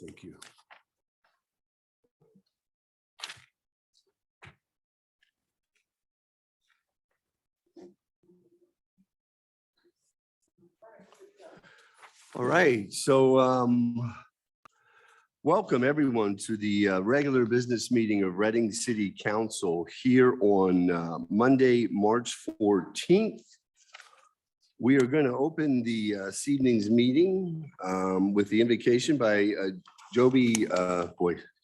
Thank you. All right, so welcome everyone to the regular business meeting of Reading City Council here on Monday, March 14th. We are going to open the this evening's meeting with the invocation by Joby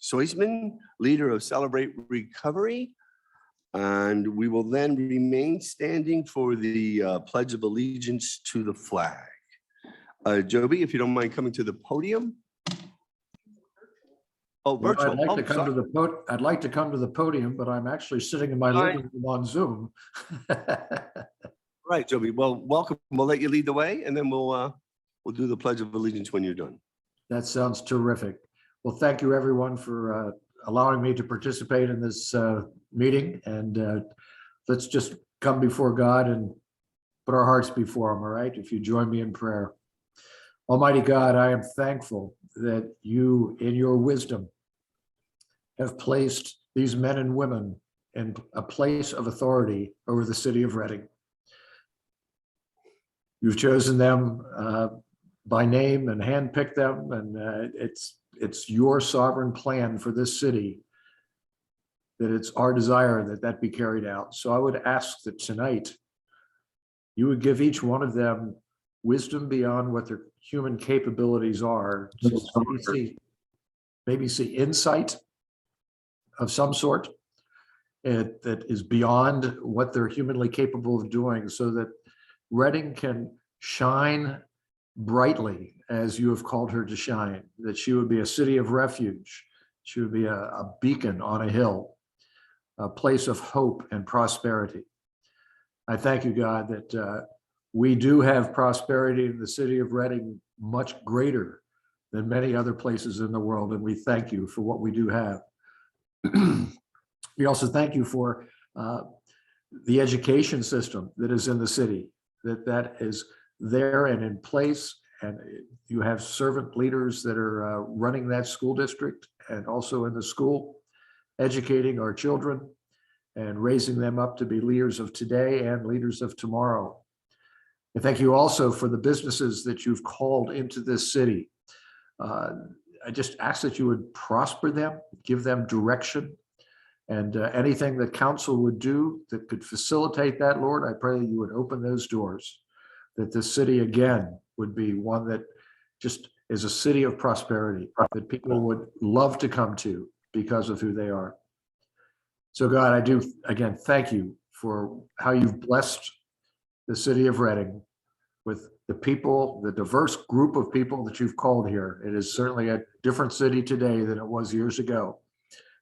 Soisman, leader of Celebrate Recovery. And we will then remain standing for the Pledge of Allegiance to the flag. Joby, if you don't mind coming to the podium. Oh, Well, virtual. I'd like to Oh, come to the I'd like to come to the podium, but I'm actually sitting in my living room on Zoom. right, Joby. Well, welcome. We'll let you lead the way, and then we'll do the Pledge of Allegiance when you're done. That sounds terrific. Well, thank you everyone for allowing me to participate in this meeting, and let's just come before God and put our hearts before him. All right, if you join me in prayer. Almighty God, I am thankful that you, in your wisdom, have placed these men and women in a place of authority over the city of Reading. You've chosen them by name and handpicked them, and it's your sovereign plan for this city that it's our desire that that be carried out. So I would ask that tonight you would give each one of them wisdom beyond what their human capabilities are. Maybe see insight of some sort that is beyond what they're humanly capable of doing, so that Reading can shine brightly as you have called her to shine, that she would be a city of refuge. She would be a beacon on a hill, a place of hope and prosperity. I thank you, God, that we do have prosperity in the city of Reading, much greater than many other places in the world. And we thank you for what we do have. We also thank you for the education system that is in the city, that is there and in place. And you have servant leaders that are running that school district and also in the school, educating our children and raising them up to be leaders of today and leaders of tomorrow. And thank you also for the businesses that you've called into this city. I just ask that you would prosper them, give them direction, and anything that council would do that could facilitate that, Lord, I pray that you would open those doors, that this city again would be one that just is a city of prosperity, that people would love to come to because of who they are. So God, I do, again, thank you for how you've blessed the city of Reading with the people, the diverse group of people that you've called here. It is certainly a different city today than it was years ago.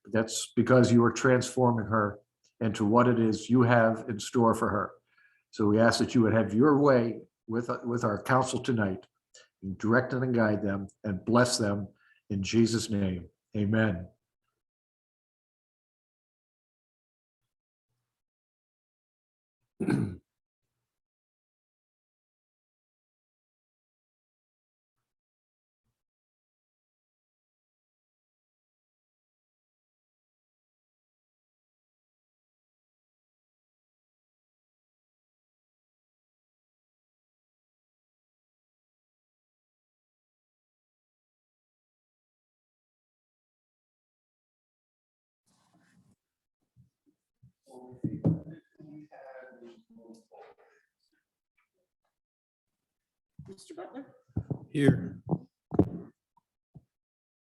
But that's because you are transforming her into what it is you have in store for her. So we ask that you would have your way with our council tonight, and direct and guide them and bless them in Jesus' name. Amen. Mr. Butler, Here.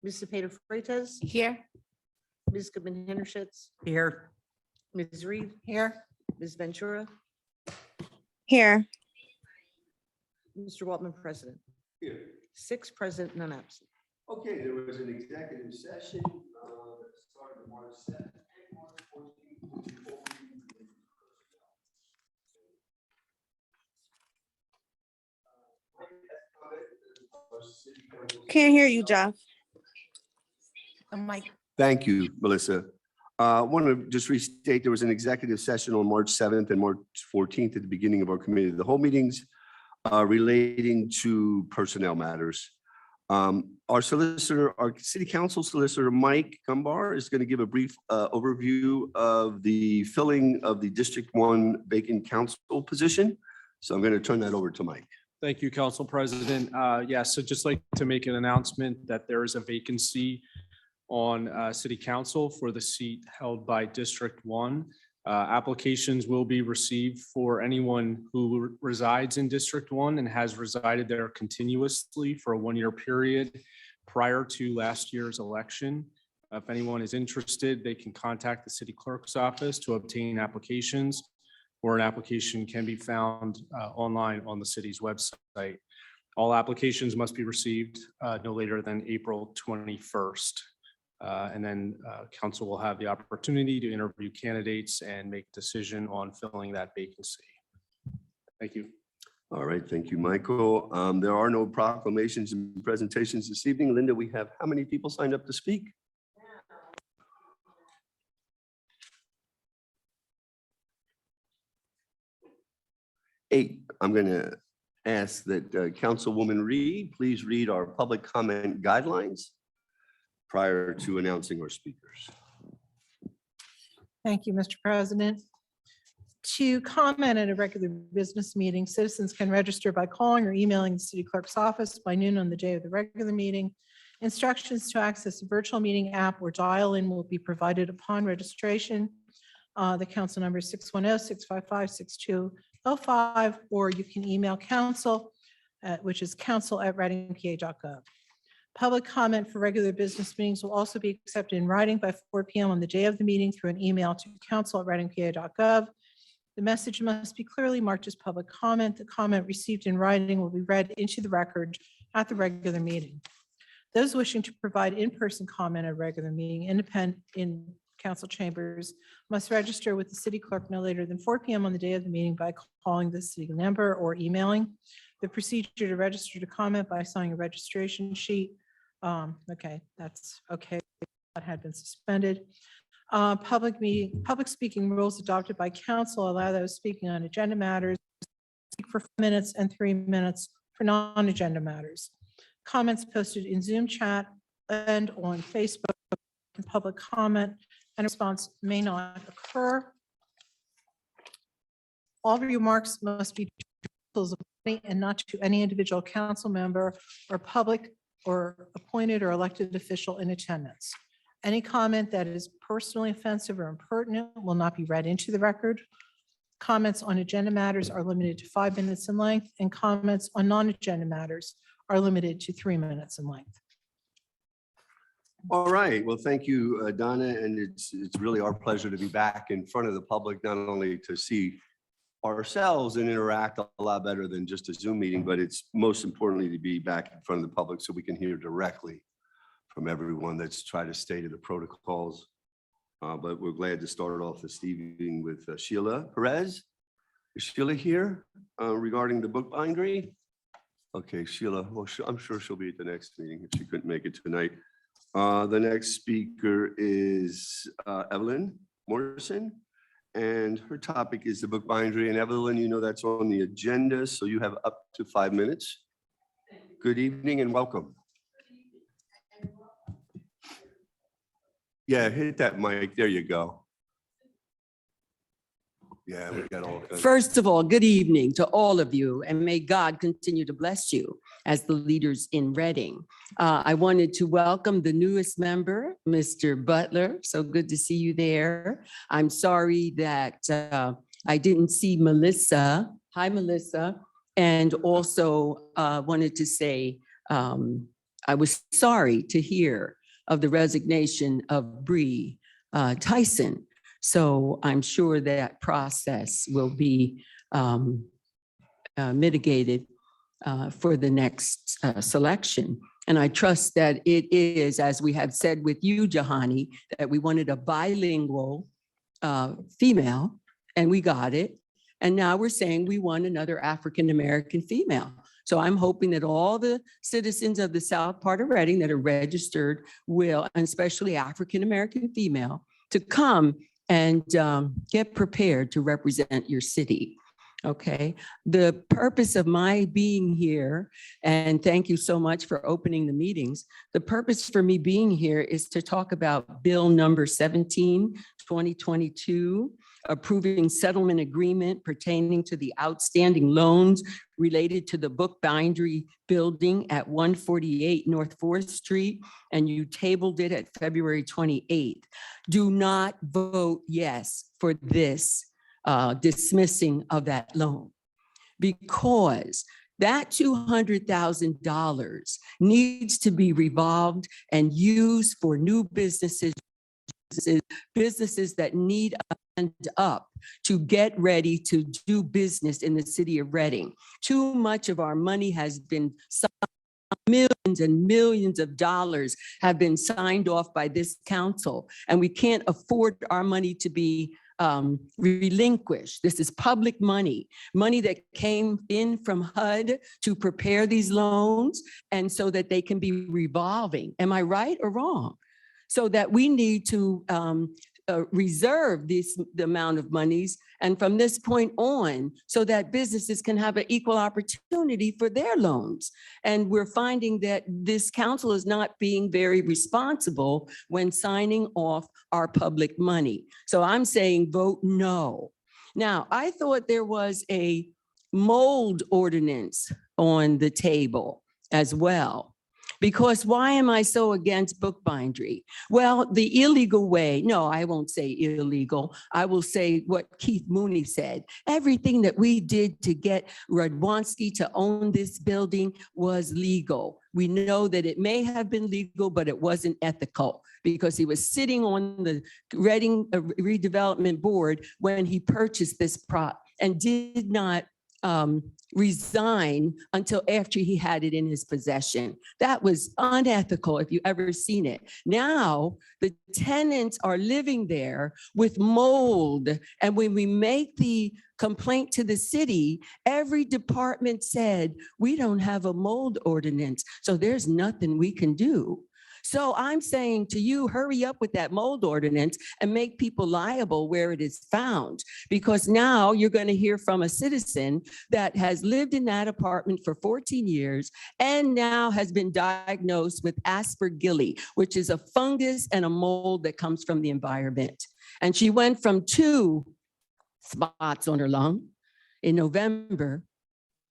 Mrs. Peter Freitas, Here. Ms. Goodman Hendershitz, Here. Ms. Reed, Here. Ms. Ventura, Here. Mr. Waltman, President. Here. 6 present, none absent. Okay, there was an executive session that started March 7th and March 14th. Can't hear you, Jeff. Mike. Thank you, Melissa. I want to just restate there was an executive session on March 7th and March 14th at the beginning of our committee of the whole meetings relating to personnel matters. Our solicitor, our city council solicitor, Mike Gumbar, is going to give a brief overview of the filling of the District 1 vacant council position. So I'm going to turn that over to Mike. Thank you, Council President. Yeah, so just like to make an announcement that there is a vacancy on City Council for the seat held by District 1. Applications will be received for anyone who resides in District 1 and has resided there continuously for a one-year period prior to last year's election. If anyone is interested, they can contact the city clerk's office to obtain applications, or an application can be found online on the city's website. All applications must be received no later than April 21st. And then council will have the opportunity to interview candidates and make a decision on filling that vacancy. Thank you. All right, thank you, Michael. There are no proclamations and presentations this evening. Linda, we have how many people signed up to speak? 8. I'm going to ask that Councilwoman Reed please read our public comment guidelines prior to announcing our speakers. Thank you, Mr. President. To comment at a regular business meeting, citizens can register by calling or emailing the city clerk's office by noon on the day of the regular meeting. Instructions to access the virtual meeting app or dial in will be provided upon registration. The council number is 610-655-6205, or you can email council, which is council@readingpa.gov. Public comment for regular business meetings will also be accepted in writing by 4 p.m. on the day of the meeting through an email to council@readingpa.gov. The message must be clearly marked as public comment. The comment received in writing will be read into the record at the regular meeting. Those wishing to provide in-person comment at a regular meeting independent in council chambers must register with the city clerk no later than 4 p.m. on the day of the meeting by calling the city number or emailing. The procedure to register to comment by signing a registration sheet. Okay, that's okay. That had been suspended. Public speaking rules adopted by council allow those speaking on agenda matters to speak for 4 minutes and 3 minutes for non-agenda matters. Comments posted in Zoom chat and on Facebook and public comment and response may not occur. All remarks must be to and not to any individual council member or public or appointed or elected official in attendance. Any comment that is personally offensive or impertinent will not be read into the record. Comments on agenda matters are limited to 5 minutes in length, and comments on non-agenda matters are limited to 3 minutes in length. All right, well, thank you, Donna, and it's really our pleasure to be back in front of the public, not only to see ourselves and interact a lot better than just a Zoom meeting, but it's most importantly to be back in front of the public so we can hear directly from everyone. That's try to stay to the protocols. But we're glad to start off this evening with Sheila Perez. Is Sheila here regarding the book bindery? Okay, Sheila, well, I'm sure she'll be at the next meeting if she couldn't make it tonight. The next speaker is Evelyn Morrison, and her topic is the book bindery. And Evelyn, you know that's on the agenda, so you have up to 5 minutes. Good evening and welcome. Yeah, hit that mic. There you go. Yeah, we got all kinds. First of all, good evening to all of you, and may God continue to bless you as the leaders in Reading. I wanted to welcome the newest member, Mr. Butler. So good to see you there. I'm sorry that I didn't see Melissa. Hi, Melissa. And also wanted to say I was sorry to hear of the resignation of Bree Tyson. So I'm sure that process will be mitigated for the next selection. And I trust that it is, as we have said with you, Jahani, that we wanted a bilingual female, and we got it. And now we're saying we want another African-American female. So I'm hoping that all the citizens of the south part of Reading that are registered will, and especially African-American female, to come and get prepared to represent your city. Okay, the purpose of my being here, and thank you so much for opening the meetings. The purpose for me being here is to talk about Bill number 17, 2022, approving settlement agreement pertaining to the outstanding loans related to the Bookbindery building at 148 North 4th Street, and you tabled it at February 28th. Do not vote yes for this dismissing of that loan, because that $200,000 needs to be revolved and used for new businesses that need a hand up to get ready to do business in the city of Reading. Too much of our money has been millions and millions of dollars have been signed off by this council, and we can't afford our money to be relinquished. This is public money, money that came in from HUD to prepare these loans and so that they can be revolving. Am I right or wrong? So that we need to reserve the amount of monies, and from this point on, so that businesses can have an equal opportunity for their loans. And we're finding that this council is not being very responsible when signing off our public money. So I'm saying vote no. Now, I thought there was a mold ordinance on the table as well. Because why am I so against Bookbindery? Well, the illegal way, no, I won't say illegal. I will say what Keith Mooney said. Everything that we did to get Radwanski to own this building was legal. We know that it may have been legal, but it wasn't ethical, because he was sitting on the Reading Redevelopment Board when he purchased this prop and did not resign until after he had it in his possession. That was unethical if you ever seen it. Now, the tenants are living there with mold. And when we make the complaint to the city, every department said, we don't have a mold ordinance, so there's nothing we can do. So I'm saying to you, hurry up with that mold ordinance and make people liable where it is found. Because now you're going to hear from a citizen that has lived in that apartment for 14 years and now has been diagnosed with aspergilli, which is a fungus and a mold that comes from the environment. And she went from 2 spots on her lung in November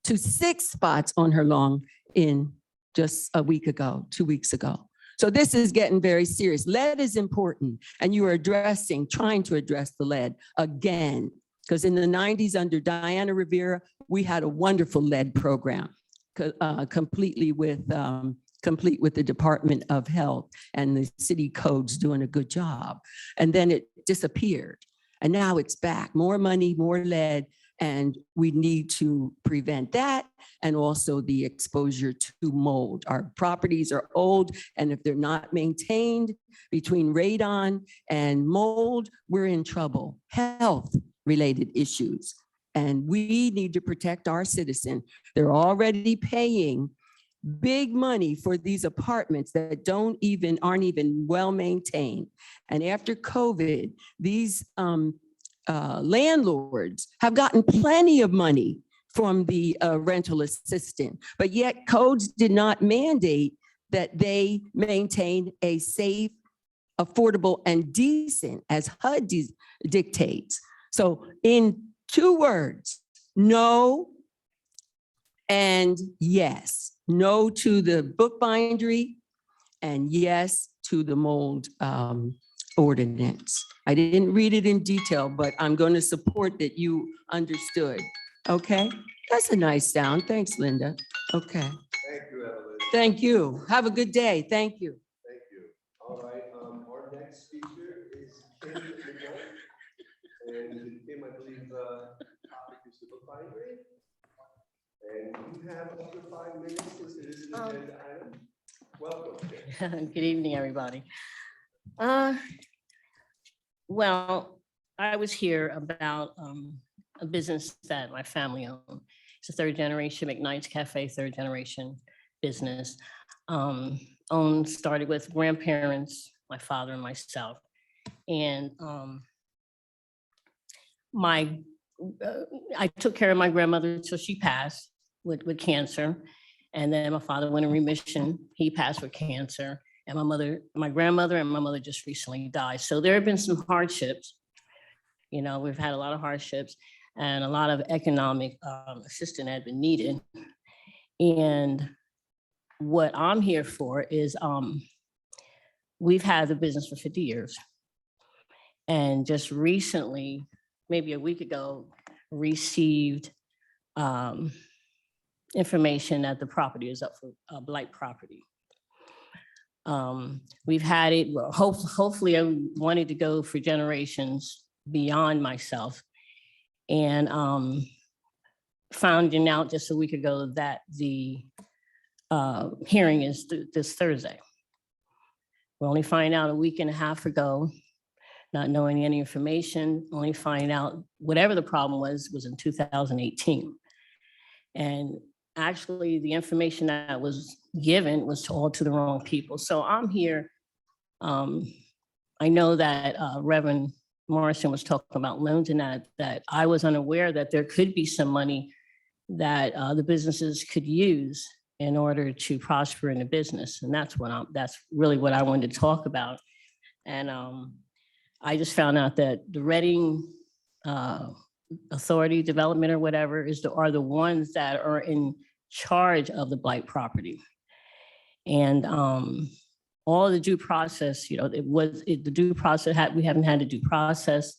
to 6 spots on her lung in just a week ago, 2 weeks ago. So this is getting very serious. Lead is important, and you are trying to address the lead again, because in the 90s under Diana Rivera, we had a wonderful lead program, complete with the Department of Health and the city codes doing a good job. And then it disappeared, and now it's back. More money, more lead, and we need to prevent that, and also the exposure to mold. Our properties are old, and if they're not maintained, between radon and mold, we're in trouble. Health-related issues, and we need to protect our citizen. They're already paying big money for these apartments that aren't even well maintained. And after COVID, these landlords have gotten plenty of money from the rental assistant, but yet codes did not mandate that they maintain a safe, affordable, and decent as HUD dictates. So in 2 words, no and yes. No to the Bookbindery and yes to the mold ordinance. I didn't read it in detail, but I'm going to support that you understood. Okay, that's a nice sound. Thanks, Linda. Okay, Thank you, Evelyn. thank you. Have a good day. Thank you. Thank you. All right, our next speaker is Kim McKnight. And Kim, I believe, topic is the Bookbindery. And you have up to 5 minutes since it is an agenda item. Welcome. Good evening, everybody. Well, I was here about a business that my family owned. It's a 3rd generation McKnight's Cafe, 3rd generation business. Started with grandparents, my father and myself. And my I took care of my grandmother until she passed with cancer. And then my father went in remission. He passed with cancer. And my grandmother and my mother just recently died. So there have been some hardships. You know, we've had a lot of hardships and a lot of economic assistance had been needed. And what I'm here for is we've had the business for 50 years. And just recently, maybe a week ago, received information that the property is up for blight property. We've had it, well, hopefully I wanted to go for generations beyond myself. And finding out just a week ago that the hearing is this Thursday. We only find out a week and a half ago, not knowing any information, only finding out whatever the problem was in 2018. And actually the information that was given was all to the wrong people. So I'm here. I know that Reverend Morrison was talking about loans and that I was unaware that there could be some money that the businesses could use in order to prosper in the business. And that's really what I wanted to talk about. And I just found out that the Reading Authority Development or whatever are the ones that are in charge of the blight property. And all the due process, you know, the due process, we haven't had a due process.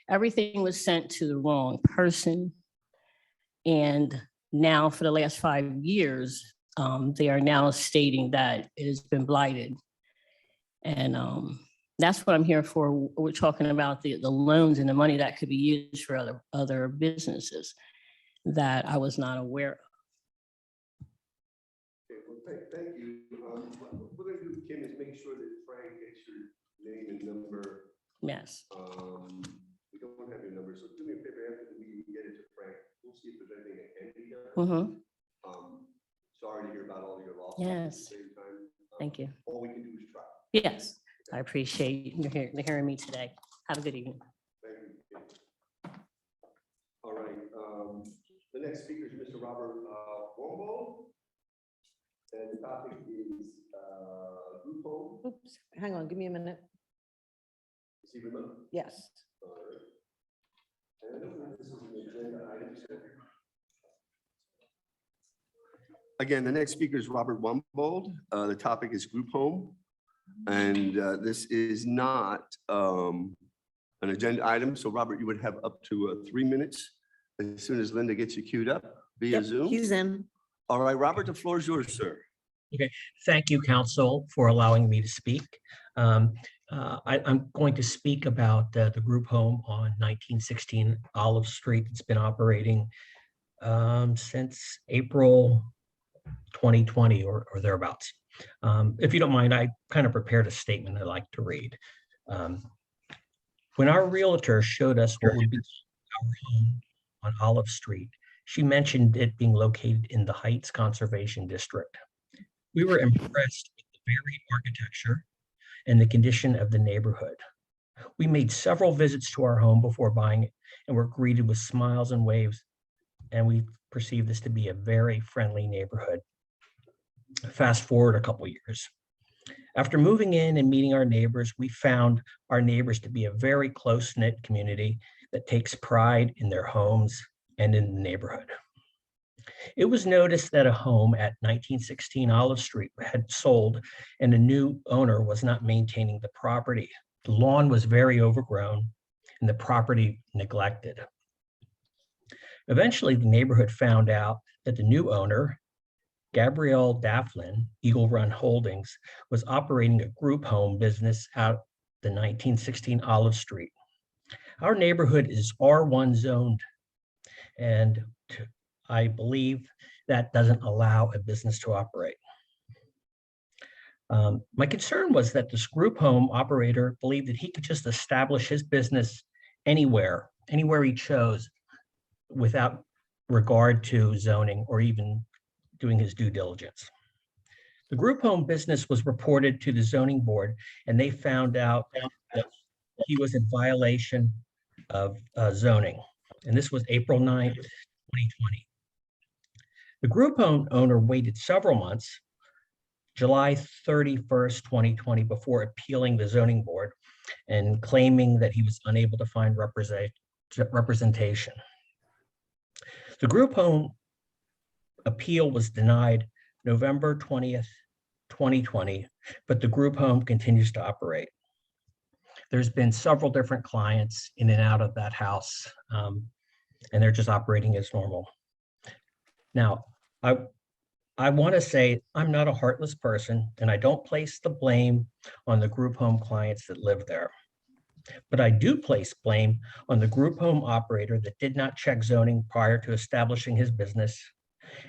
Everything was sent to the wrong person. And now for the last 5 years, they are now stating that it has been blighted. And that's what I'm here for. We're talking about the loans and the money that could be used for other businesses that I was not aware of. Okay, well, thank you. What we're going to do, Kim, is make sure that Frank gets your name and number. Yes. We don't have your number, so do me a favor after the meeting, get it to Frank. We'll see if there's anything that can be done. Sorry to hear about all your losses. Yes. At the same time. Thank you. All we can do is try. Yes, I appreciate you hearing me today. Have a good evening. Thank you. Kim. All right. The next speaker is Mr. Robert Wombo. And the topic is group home. Oops, hang on, give me a minute. Is he remote? Yes. All right. And I don't know if this is an agenda item, so- Again, the next speaker is Robert Wumbold. The topic is group home. And this is not an agenda item. So Robert, you would have up to 3 minutes as soon as Linda gets you queued up via Yep, Zoom. he's in. All right, Robert, the floor is yours, sir. Thank you, Council, for allowing me to speak. I'm going to speak about the group home on 1916 Olive Street. It's been operating since April 2020 or thereabouts. If you don't mind, I kind of prepared a statement I'd like to read. When our realtor showed us what would be our home on Olive Street, she mentioned it being located in the Heights Conservation District. We were impressed with the varied architecture and the condition of the neighborhood. We made several visits to our home before buying it and were greeted with smiles and waves, and we perceived this to be a very friendly neighborhood. Fast forward a couple years. After moving in and meeting our neighbors, we found our neighbors to be a very close-knit community that takes pride in their homes and in the neighborhood. It was noticed that a home at 1916 Olive Street had sold and a new owner was not maintaining the property. The lawn was very overgrown and the property neglected. Eventually, the neighborhood found out that the new owner, Gabrielle Dafflin, Eagle Run Holdings, was operating a group home business out the 1916 Olive Street. Our neighborhood is R1 zoned, and I believe that doesn't allow a business to operate. My concern was that this group home operator believed that he could just establish his business anywhere he chose without regard to zoning or even doing his due diligence. The group home business was reported to the zoning board and they found out that he was in violation of zoning. and this was April 9th, 2020. The group owner waited several months, July 31st, 2020, before appealing the zoning board and claiming that he was unable to find representation. The group home appeal was denied November 20th, 2020, but the group home continues to operate. There's been several different clients in and out of that house, and they're just operating as normal. Now, I want to say I'm not a heartless person, and I don't place the blame on the group home clients that live there. But I do place blame on the group home operator that did not check zoning prior to establishing his business,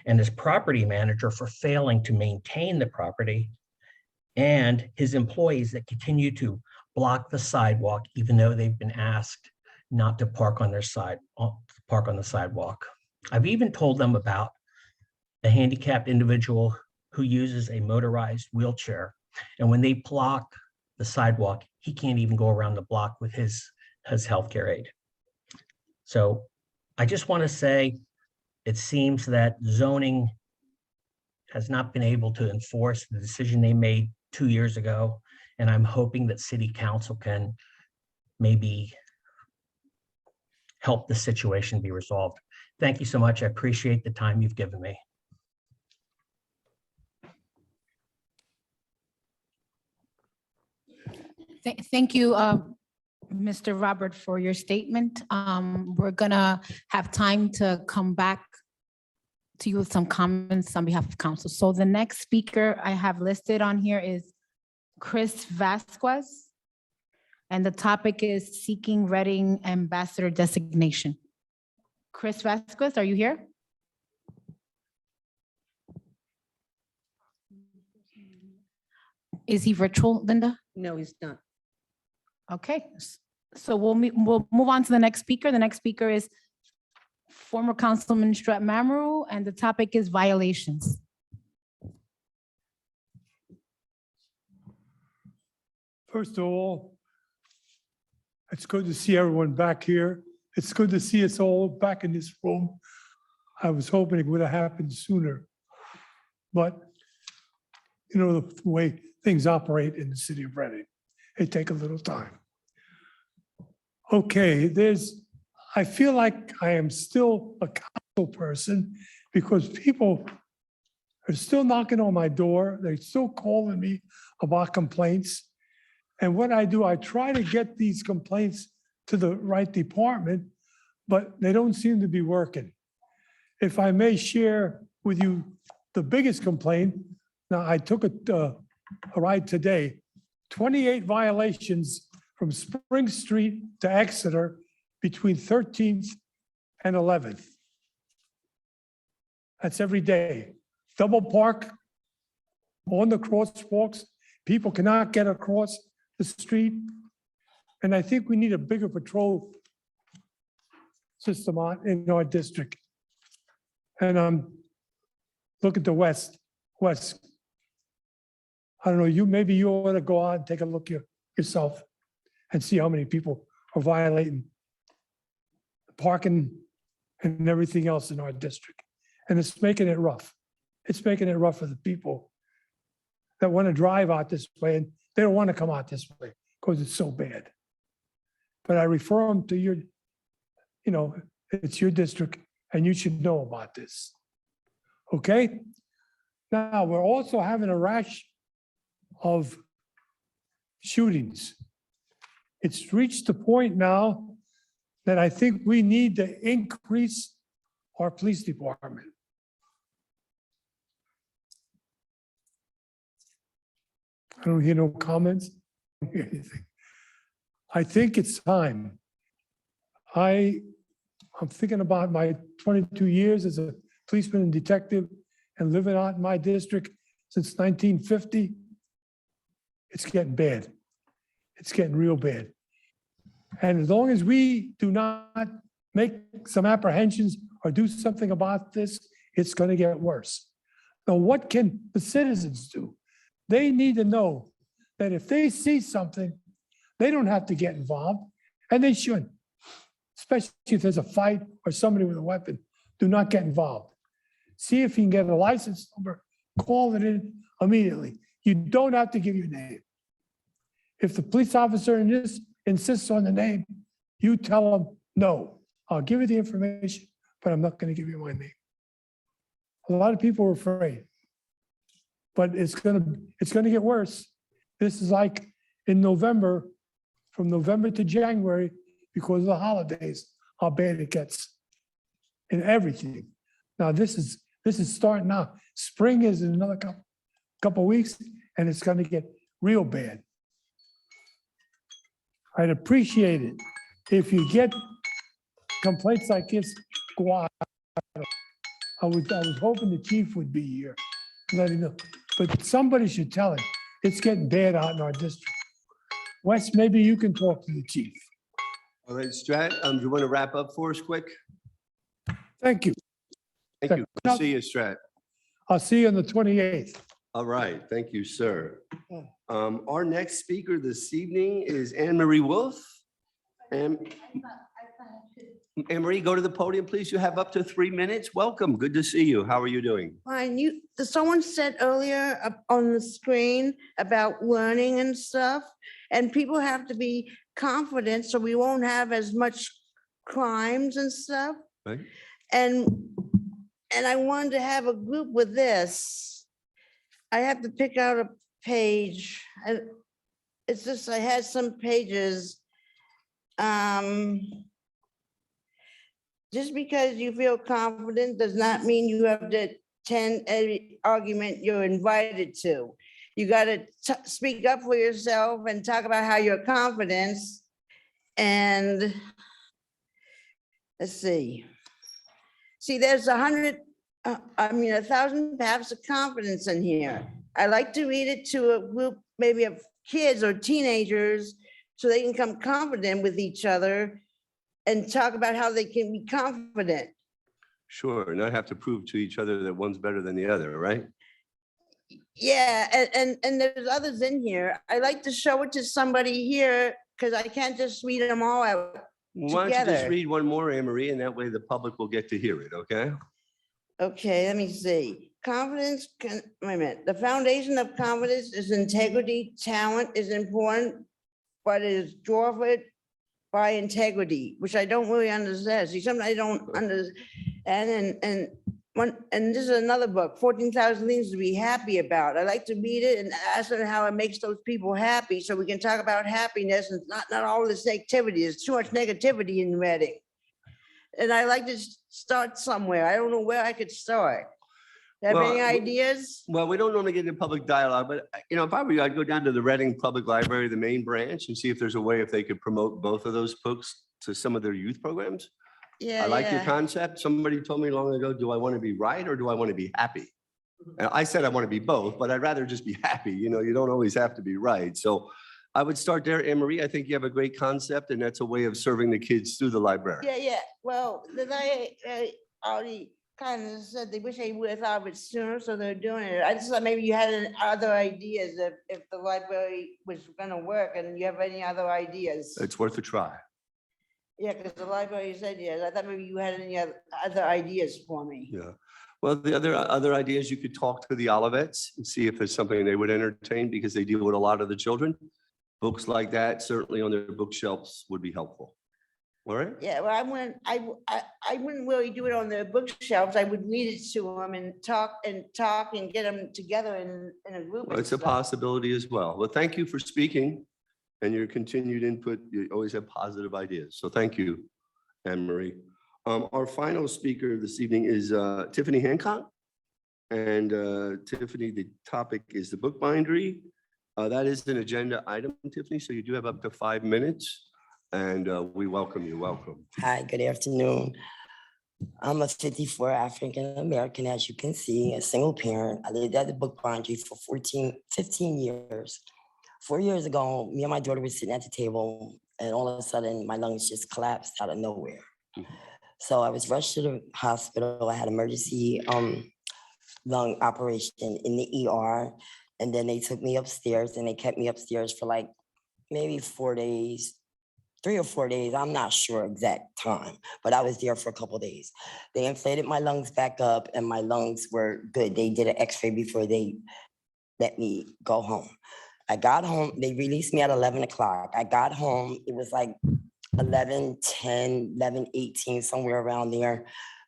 and his property manager for failing to maintain the property, and his employees that continue to block the sidewalk even though they've been asked not to park on the sidewalk. I've even told them about a handicapped individual who uses a motorized wheelchair, and when they block the sidewalk, he can't even go around the block with his healthcare aid. So I just want to say, it seems that zoning has not been able to enforce the decision they made 2 years ago, and I'm hoping that city council can maybe help the situation be resolved. Thank you so much. I appreciate the time you've given me. Thank you, Mr. Robert, for your statement. We're gonna have time to come back to you with some comments on behalf of council. So the next speaker I have listed on here is Chris Vasquez. And the topic is seeking Reading Ambassador designation. Chris Vasquez, are you here? Is he virtual, Linda? No, he's not. Okay, so we'll move on to the next speaker. The next speaker is former Councilman Strat Mamaru, and the topic is violations. First of all, it's good to see everyone back here. It's good to see us all back in this room. I was hoping it would have happened sooner. But you know, the way things operate in the city of Reading, it take a little time. Okay, I feel like I am still a council person because people are still knocking on my door. They're still calling me about complaints. And what I do, I try to get these complaints to the right department, but they don't seem to be working. If I may share with you the biggest complaint, now I took a ride today, 28 violations from Spring Street to Exeter between 13th and 11th. That's every day. Double park on the crosswalks. People cannot get across the street. And I think we need a bigger patrol system in our district. And look at the west. I don't know, maybe you ought to go out and take a look yourself and see how many people are violating parking and everything else in our district. And it's making it rough. It's making it rough for the people that want to drive out this way, and they don't want to come out this way because it's so bad. But I refer them to your, it's your district and you should know about this. Okay? Now, we're also having a rash of shootings. It's reached the point now that I think we need to increase our police department. I don't hear no comments. I don't hear anything. I think it's time. I'm thinking about my 22 years as a policeman and detective and living out in my district since 1950. It's getting bad. It's getting real bad. And as long as we do not make some apprehensions or do something about this, it's going to get worse. Now, what can the citizens do? They need to know that if they see something, they don't have to get involved, and they shouldn't. especially if there's a fight or somebody with a weapon, do not get involved. See if you can get a license number, call it in immediately. You don't have to give your name. If the police officer insists on the name, you tell them, no, I'll give you the information, but I'm not going to give you my name. A lot of people are afraid. But it's gonna get worse. This is like in November, from November to January, because of the holidays, how bad it gets in everything. Now, this is starting now. Spring is in another couple of weeks, and it's gonna get real bad. I'd appreciate it if you get complaints like this, go on. I was hoping the chief would be here, to let him know, but somebody should tell him, it's getting bad out in our district. Wes, maybe you can talk to the chief. All right, Strat, do you want to wrap up for us quick? Thank you. Thank you. Good to see you, Strat. I'll see you on the 28th. All right, thank you, sir. Our next speaker this evening is Anne Marie Wolf. Anne Marie, go to the podium, please. You have up to 3 minutes. Welcome. Good to see you. How are you doing? Fine, someone said earlier up on the screen about learning and stuff, and people have to be confident so we won't have as much crimes and stuff. Right. And I wanted to have a group with this. I have to pick out a page. It's just, I had some pages. Just because you feel confident does not mean you have to attend every argument you're invited to. You got to speak up for yourself and talk about how you're confident. And let's see. See, there's 1,000 paths of confidence in here. I like to read it to a group, maybe of kids or teenagers, so they can come confident with each other and talk about how they can be confident. Sure, not have to prove to each other that one's better than the other, right? Yeah, and there's others in here. I like to show it to somebody here because I can't just read them all out Why don't you just together. read one more, Anne Marie, and that way the public will get to hear it, okay? Okay, let me see. Confidence wait a minute. The foundation of confidence is integrity. Talent is important, but it is driven by integrity, which I don't really understand. See, sometimes I don't understand. And this is another book, 14,000 Things to Be Happy About. I like to read it and ask them how it makes those people happy, so we can talk about happiness and not all this negativity. There's too much negativity in Reading. And I like to start somewhere. I don't know where I could start. Have any Well, ideas? Well, we don't normally get into public dialogue, but if I were you, I'd go down to the Reading Public Library, the main branch, and see if there's a way if they could promote both of those books to some of their youth programs. Yeah, I like your yeah. concept. Somebody told me long ago, do I want to be right or do I want to be happy? And I said I want to be both, but I'd rather just be happy. You don't always have to be right. So I would start there, Anne Marie. I think you have a great concept, and that's a way of serving the kids through the library. Yeah. Well, then I already kind of said they wish they would have thought of it sooner, so they're doing it. I just thought maybe you had other ideas if the library was gonna work, and you have any other ideas? It's worth a try. Yeah, because the library said yes. I thought maybe you had any other ideas for me. Yeah. Well, the other ideas, you could talk to the Olivets and see if there's something they would entertain because they deal with a lot of the children. Books like that, certainly on their bookshelves, would be helpful. All right? Yeah, well, I wouldn't really do it on the bookshelves. I would read it to them and talk and get them together in a group. Well, and it's a stuff. possibility as well. Well, thank you for speaking and your continued input. You always have positive ideas. So thank you, Anne Marie. Our final speaker this evening is Tiffany Hancock. And Tiffany, the topic is the book bindery. That is an agenda item, Tiffany, so you do have up to 5 minutes. And we welcome you. Welcome. Hi, good afternoon. I'm a 54 African American, as you can see, a single parent. I lived at the book bindery for 15 years. 4 years ago, me and my daughter were sitting at the table, and all of a sudden, my lungs just collapsed out of nowhere. So I was rushed to the hospital. I had emergency lung operation in the ER, and then they took me upstairs, and they kept me upstairs for like maybe 4 days. 3 or 4 days. I'm not sure exact time, but I was there for a couple days. They inflated my lungs back up and my lungs were good. They did an x-ray before they let me go home. I got home, they released me at 11 o'clock. I got home, it was like 11:10, 11:18, somewhere around there.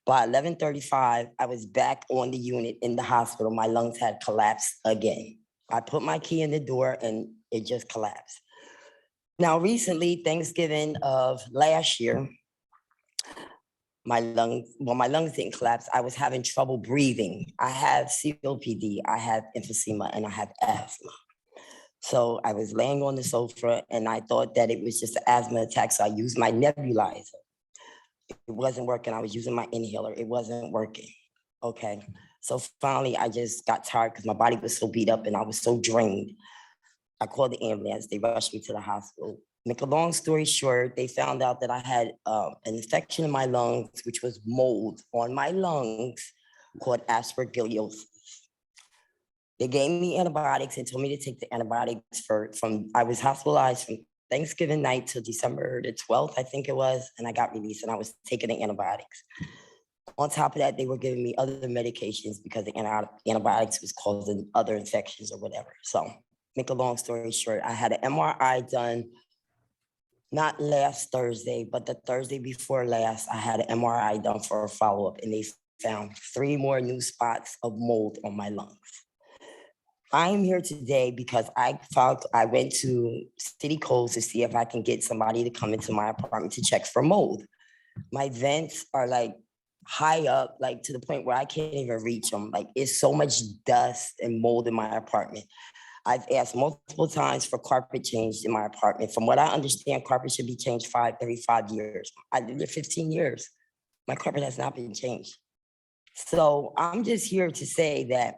By 11:35, I was back on the unit in the hospital. My lungs had collapsed again. I put my key in the door and it just collapsed. Now, recently, Thanksgiving of last year, my lungs didn't collapse. I was having trouble breathing. I have COPD, I have emphysema, and I have asthma. So I was laying on the sofa and I thought that it was just an asthma attack. So I used my nebulizer. It wasn't working. I was using my inhaler. It wasn't working. Okay. So finally, I just got tired because my body was so beat up and I was so drained. I called the ambulance. They rushed me to the hospital. Make a long story short, they found out that I had an infection in my lungs, which was mold on my lungs called aspergillosis. They gave me antibiotics and told me to take the antibiotics I was hospitalized from Thanksgiving night to December the 12th, I think it was, and I got released and I was taking the antibiotics. On top of that, they were giving me other medications because the antibiotics was causing other infections or whatever. So make a long story short, I had an MRI done, not last Thursday, but the Thursday before last, I had an MRI done for a follow-up and they found 3 more new spots of mold on my lungs. I'm here today because I went to City Codes to see if I can get somebody to come into my apartment to check for mold. My vents are like high up, like to the point where I can't even reach them. Like it's so much dust and mold in my apartment. I've asked multiple times for carpet changed in my apartment. From what I understand, carpet should be changed every 5 years. I lived there 15 years. My carpet has not been changed. So I'm just here to say that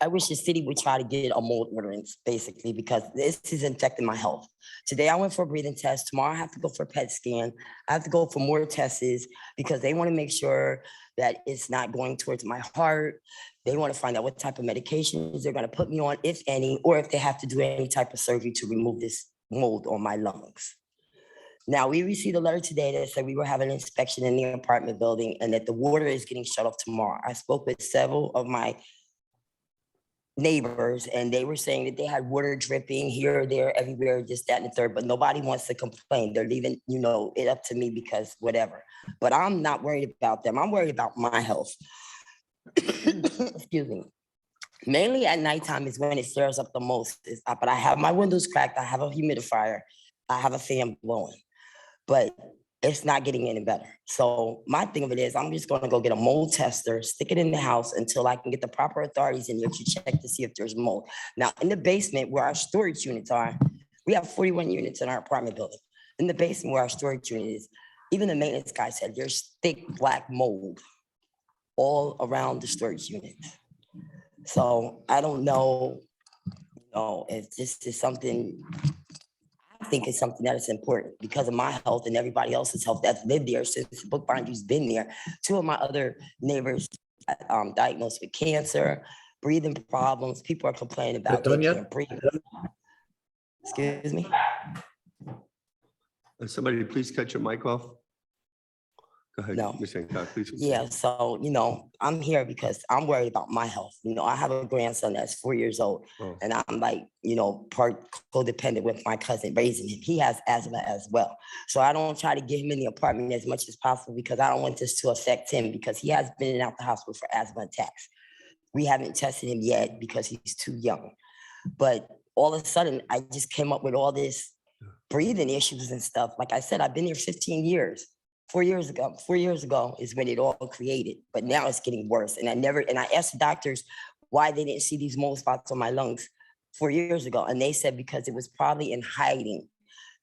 I wish the city would try to get a mold ordinance, basically, because this is infecting my health. Today, I went for a breathing test. Tomorrow, I have to go for a PET scan. I have to go for more tests because they want to make sure that it's not going towards my heart. They want to find out what type of medications they're going to put me on, if any, or if they have to do any type of surgery to remove this mold on my lungs. Now, we received a letter today that said we were having an inspection in the apartment building and that the water is getting shut off tomorrow. I spoke with several of my neighbors and they were saying that they had water dripping here, there, everywhere, just that and the third, but nobody wants to complain. They're leaving, it up to me because whatever. But I'm not worried about them. I'm worried about my health. Excuse me. Mainly at nighttime is when it flares up the most. But I have my windows cracked. I have a humidifier. I have a fan blowing. But it's not getting any better. So my thing of it is I'm just going to go get a mold tester, stick it in the house until I can get the proper authorities in here to check to see if there's mold. Now, in the basement where our storage units are, we have 41 units in our apartment building. In the basement where our storage unit is, even the maintenance guy said there's thick black mold all around the storage units. So I don't know, if this is something, I think it's something that is important because of my health and everybody else's health that's lived there since Bookbinder's been there. 2 of my other neighbors diagnosed with cancer, breathing problems. People are complaining about they can't breathe. Excuse me? Somebody please cut your mic off. Go ahead, No. Ms. Hancock, please. Yeah, so, I'm here because I'm worried about my health. I have a grandson that's 4 years old Oh. and I'm like, part codependent with my cousin raising him. He has asthma as well. So I don't try to get him in the apartment as much as possible because I don't want this to affect him because he has been in and out the hospital for asthma attacks. We haven't tested him yet because he's too young. But all of a sudden, I just came up with all this breathing issues and stuff. Like I said, I've been here 15 years. 4 years ago is when it all created, but now it's getting worse. And I asked the doctors why they didn't see these mold spots on my lungs 4 years ago. And they said because it was probably in hiding.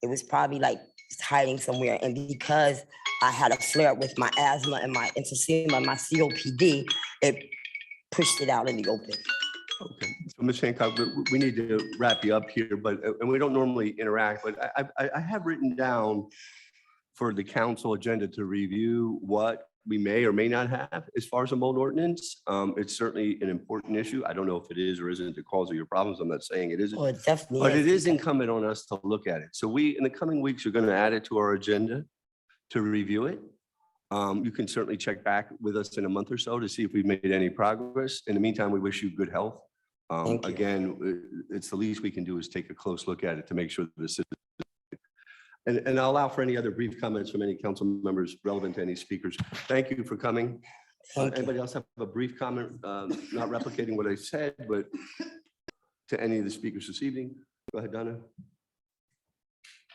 It was probably like hiding somewhere. And because I had a flare up with my asthma and my emphysema and my COPD, it pushed it out in the open. Okay, so Ms. Hancock, we need to wrap you up here, and we don't normally interact, but I have written down for the council agenda to review what we may or may not have as far as a mold ordinance. It's certainly an important issue. I don't know if it is or isn't the cause of your problems. I'm not saying it isn't. Oh, it definitely But it is because- incumbent on us to look at it. So we, in the coming weeks, are going to add it to our agenda to review it. You can certainly check back with us in a month or so to see if we've made any progress. In the meantime, we wish you good health. Thank you. Again, it's the least we can do is take a close look at it to make sure that this is. And I'll allow for any other brief comments from any council members relevant to any speakers. Thank you for coming. Thank you. Anybody else have a brief comment, not replicating what I said, but to any of the speakers this evening? Go ahead, Donna.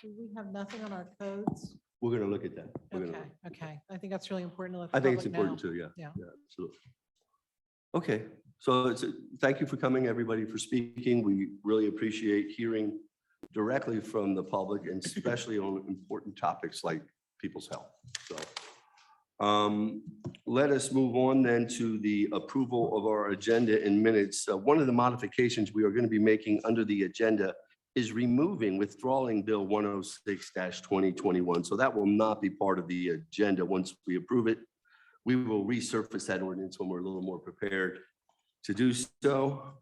Do we have nothing on our codes? We're going to look at that. We're gonna Okay, look. okay. I think that's really important to let. I the think it's public know. important too, yeah. Yeah. Absolutely. Okay, so thank you for coming, everybody, for speaking. We really appreciate hearing directly from the public and especially on important topics like people's health. So let us move on then to the approval of our agenda in minutes. One of the modifications we are going to be making under the agenda is withdrawing Bill 106-2021. So that will not be part of the agenda once we approve it. We will resurface that ordinance when we're a little more prepared to do so.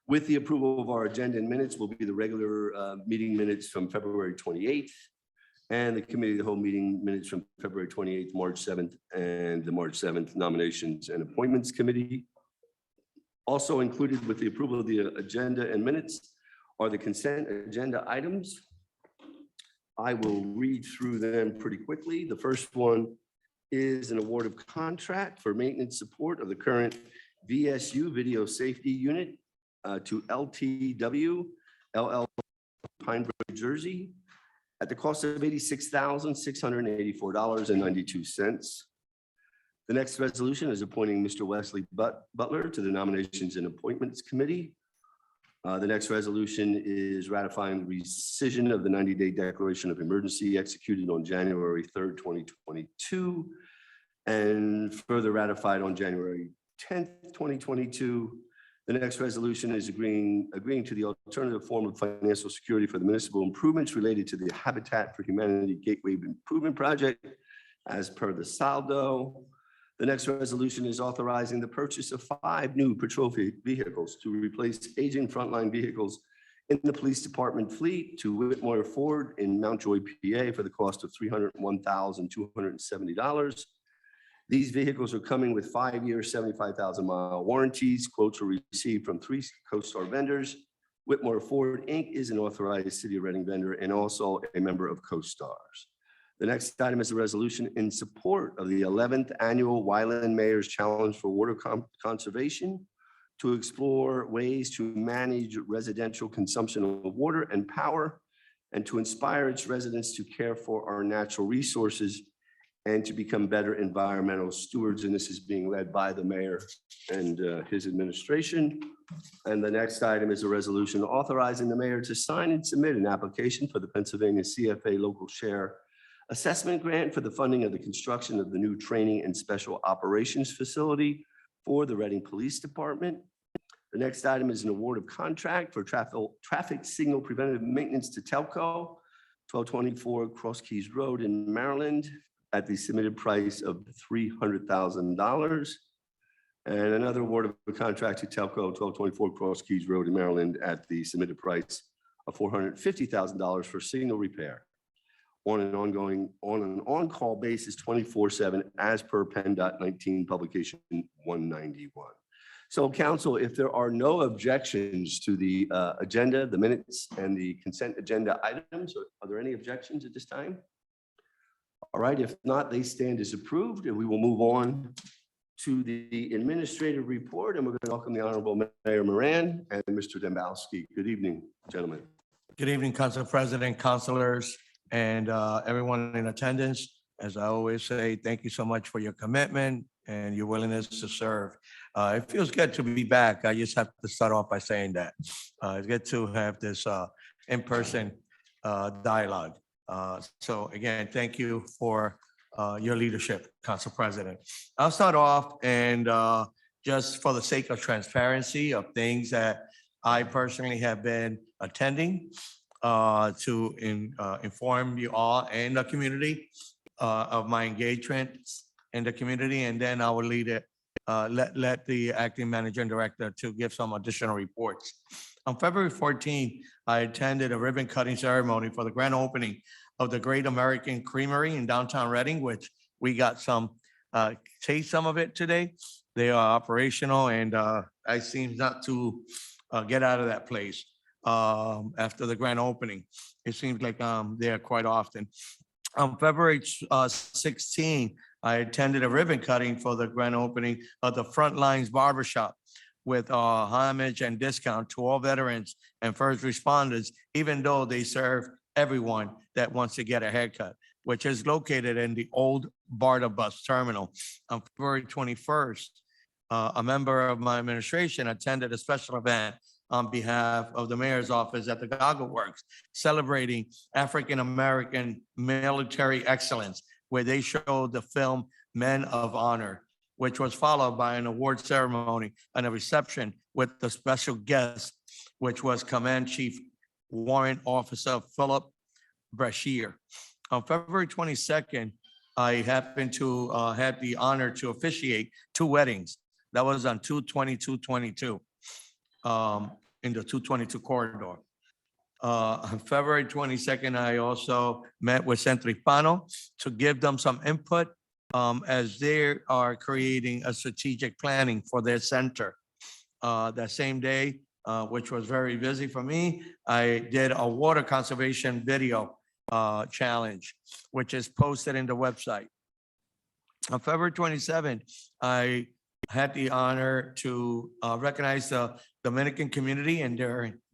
With the approval of our agenda and minutes will be the regular meeting minutes from February 28th and the committee of the whole meeting minutes from February 28th, March 7th, and the March 7th nominations and appointments committee. Also included with the approval of the agenda and minutes are the consent agenda items. I will read through them pretty quickly. The first one is an award of contract for maintenance support of the current VSU Video Safety Unit to LTW LL Pinebrook, Jersey, at the cost of $86,684.92. The next resolution is appointing Mr. Wesley Butler to the Nominations and Appointments Committee. The next resolution is ratifying the rescission of the 90-day declaration of emergency executed on January 3rd, 2022, and further ratified on January 10th, 2022. The next resolution is agreeing to the alternative form of financial security for the municipal improvements related to the Habitat for Humanity Gateway Improvement Project as per the saldo. The next resolution is authorizing the purchase of 5 new patrol vehicles to replace aging frontline vehicles in the police department fleet to Whitmore Ford in Mount Joy, PA for the cost of $301,270. These vehicles are coming with 5-year, 75,000-mile warranties. Quotes were received from 3 CoStar vendors. Whitmore Ford, Inc. is an authorized City of Reading vendor and also a member of CoStars. The next item is a resolution in support of the 11th Annual Wyland Mayor's Challenge for Water Conservation to explore ways to manage residential consumption of water and power and to inspire its residents to care for our natural resources and to become better environmental stewards. And this is being led by the mayor and his administration. And the next item is a resolution authorizing the mayor to sign and submit an application for the Pennsylvania CFA Local Share Assessment Grant for the funding of the construction of the new training and special operations facility for the Reading Police Department. The next item is an award of contract for traffic signal preventative maintenance to Telco, 1224 Cross Keys Road in Maryland, at the submitted price of $300,000. And another award of a contract to Telco, 1224 Cross Keys Road in Maryland, at the submitted price of $450,000 for signal repair on an on-call basis 24/7 as per PennDOT 19 publication 191. So council, if there are no objections to the agenda, the minutes and the consent agenda items, are there any objections at this time? All right, if not, they stand as approved and we will move on to the administrative report, and we're going to welcome the Honorable Mayor Moran and Mr. Dembowski. Good evening, gentlemen. Good evening, Council President, councilors, and everyone in attendance. As I always say, thank you so much for your commitment and your willingness to serve. It feels good to be back. I just have to start off by saying that. It's good to have this in-person dialogue. So again, thank you for your leadership, Council President. I'll start off and just for the sake of transparency of things that I personally have been attending to inform you all and the community of my engagements in the community, and then I will lead it, let the acting manager and director to give some additional reports. On February 14th, I attended a ribbon cutting ceremony for the grand opening of the Great American Creamery in downtown Reading, which we got some, taste some of it today. They are operational, and I seem not to get out of that place after the grand opening. It seems like there quite often. On February 16, I attended a ribbon cutting for the grand opening of the Frontlines Barbershop with homage and discount to all veterans and first responders, even though they serve everyone that wants to get a haircut, which is located in the old BARDA bus terminal. On February 21st, a member of my administration attended a special event on behalf of the mayor's office at the Goggle Works, celebrating African-American military excellence, where they showed the film Men of Honor, which was followed by an award ceremony and a reception with the special guest, which was Command Chief Warrant Officer Philip Brashear. On February 22nd, I happened to have the honor to officiate 2 weddings. That was on 2/22/22 in the 222 corridor. On February 22nd, I also met with Centro Hispano to give them some input as they are creating a strategic planning for their center. That same day, which was very busy for me, I did a water conservation video challenge, which is posted in the website. On February 27th, I had the honor to recognize the Dominican community and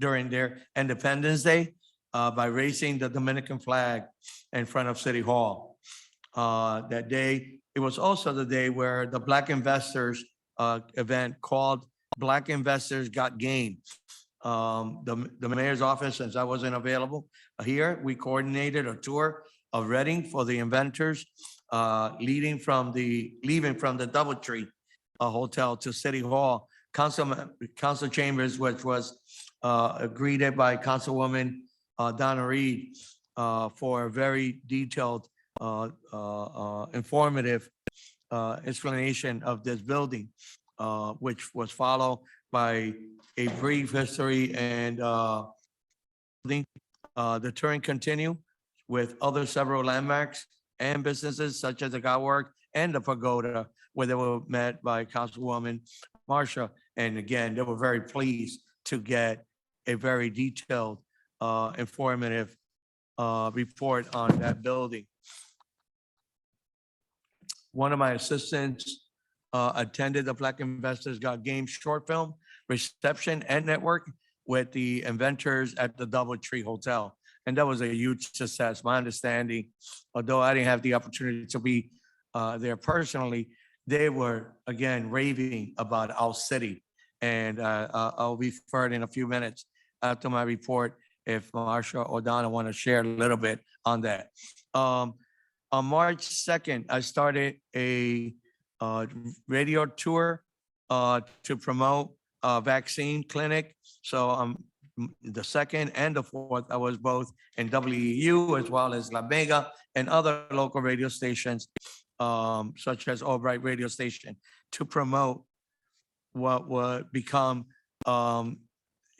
during their Independence Day by raising the Dominican flag in front of City Hall. That day, it was also the day where the Black Investors event called Black Investors Got Game. The mayor's office, since I wasn't available here, we coordinated a tour of Reading for the inventors, leaving from the DoubleTree Hotel to City Hall. Council Chambers, which was greeted by Councilwoman Donna Reed for a very detailed, informative explanation of this building, which was followed by a brief history and the touring continue with other several landmarks and businesses such as the Gotwork and the Pagoda, where they were met by Councilwoman Marsha. And again, they were very pleased to get a very detailed, informative report on that building. One of my assistants attended the Black Investors Got Game short film reception and network with the inventors at the DoubleTree Hotel. And that was a huge success. My understanding, although I didn't have the opportunity to be there personally, they were, again, raving about our city. And I'll be referred in a few minutes after my report if Marsha or Donna want to share a little bit on that. On March 2nd, I started a radio tour to promote a vaccine clinic. So the 2nd and the 4th, I was both in WEU as well as La Vega and other local radio stations, such as Albright Radio Station, to promote what would become,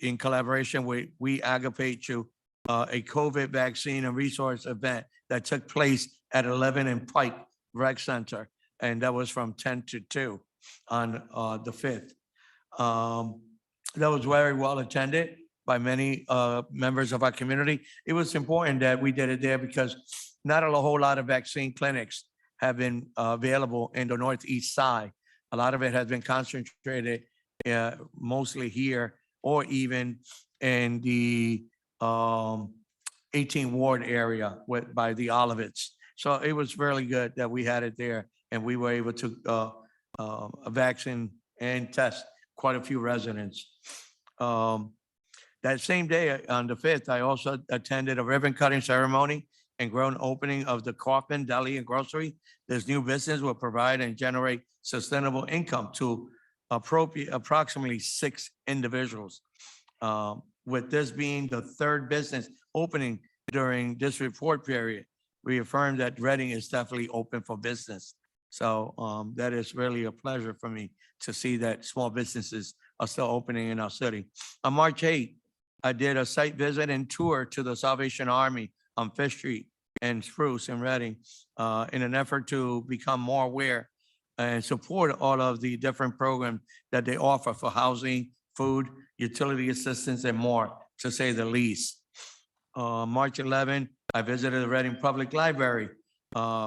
in collaboration with We Agapate You, a COVID vaccine and resource event that took place at 11 and Pike Rec Center. And that was from 10 to 2 on the 5th. That was very well attended by many members of our community. It was important that we did it there because not a whole lot of vaccine clinics have been available in the Northeast side. A lot of it has been concentrated mostly here or even in the 18 Ward area by the Olivets. So it was really good that we had it there and we were able to vaccinate and test quite a few residents. That same day on the 5th, I also attended a ribbon cutting ceremony and grand opening of the Kaufman Deli and Grocery. This new business will provide and generate sustainable income to approximately 6 individuals. With this being the 3rd business opening during this report period, we affirm that Reading is definitely open for business. So that is really a pleasure for me to see that small businesses are still opening in our city. On March 8th, I did a site visit and tour to the Salvation Army on Fifth Street and Spruce in Reading in an effort to become more aware and support all of the different programs that they offer for housing, food, utility assistance, and more, to say the least. March 11, I visited the Reading Public Library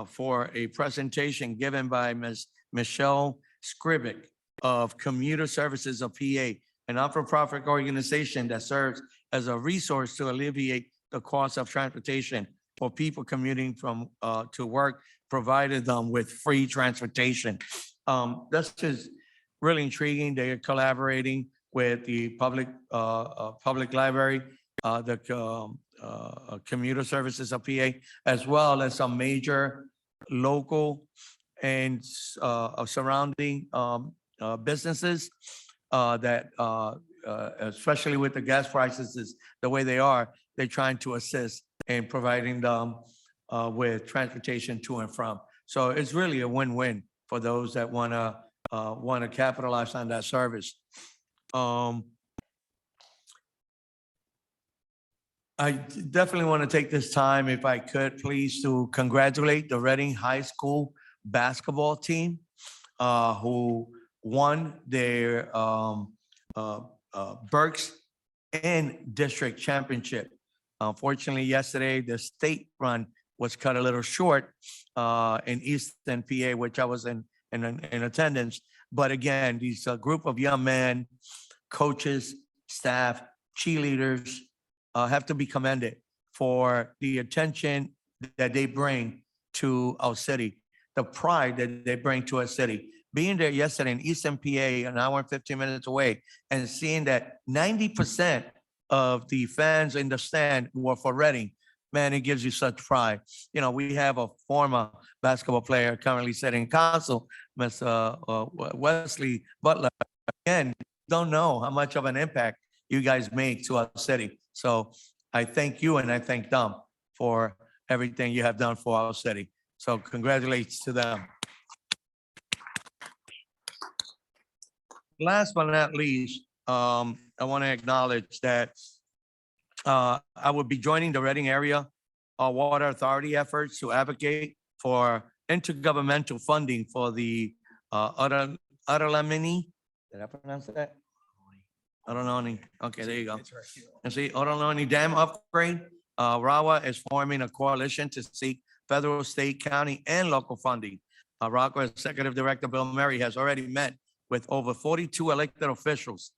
for a presentation given by Ms. Michelle Scribick of Commuter Services of PA, a not-for-profit organization that serves as a resource to alleviate the cost of transportation for people commuting from to work, provided them with free transportation. This is really intriguing. They are collaborating with the public library, the Commuter Services of PA, as well as some major local and surrounding businesses that, especially with the gas prices is the way they are, they're trying to assist in providing them with transportation to and from. So it's really a win-win for those that want to capitalize on that service. I definitely want to take this time, if I could, please, to congratulate the Reading High School basketball team who won their Berks and District Championship. Unfortunately, yesterday, the state run was cut a little short in Eastern PA, which I was in attendance. But again, these group of young men, coaches, staff, cheerleaders, have to be commended for the attention that they bring to our city, the pride that they bring to our city. Being there yesterday in Eastern PA, an hour and 15 minutes away, and seeing that 90% of the fans in the stand were for Reading, man, it gives you such pride. You know, we have a former basketball player currently sitting in council, Mr. Wesley Butler. Again, don't know how much of an impact you guys make to our city. So I thank you and I thank them for everything you have done for our city. So congratulations to them. Last but not least, I want to acknowledge that I will be joining the Reading Area Water Authority efforts to advocate for intergovernmental funding for the Ottolenghi. Did I pronounce that? Ottolenghi. Okay, there you go. And see, Ottolenghi Dam upgrade. RAWA is forming a coalition to seek federal, state, county, and local funding. RAWA Executive Director Bill Murray has already met with over 42 elected officials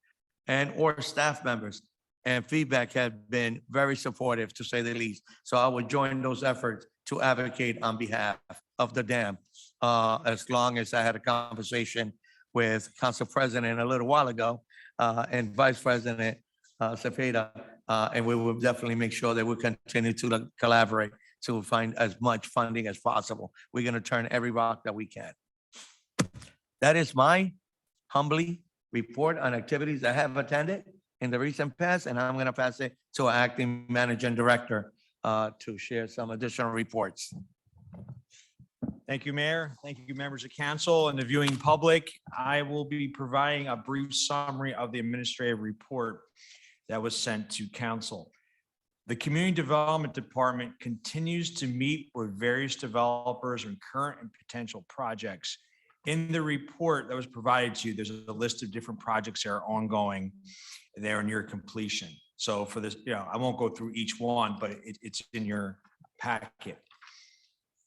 and or staff members, and feedback has been very supportive, to say the least. So I will join those efforts to advocate on behalf of the dam, as long as I had a conversation with Council President a little while ago, and Vice President Cepeda, and we will definitely make sure that we continue to collaborate to find as much funding as possible. We're going to turn every rock that we can. That is my humbly report on activities I have attended in the recent past, and I'm going to pass it to our acting managing director to share some additional reports. Thank you, Mayor. Thank you, members of council and the viewing public. I will be providing a brief summary of the administrative report that was sent to council. The Community Development Department continues to meet with various developers on current and potential projects. In the report that was provided to you, there's a list of different projects that are ongoing. They're near completion. So for this, I won't go through each one, but it's in your packet.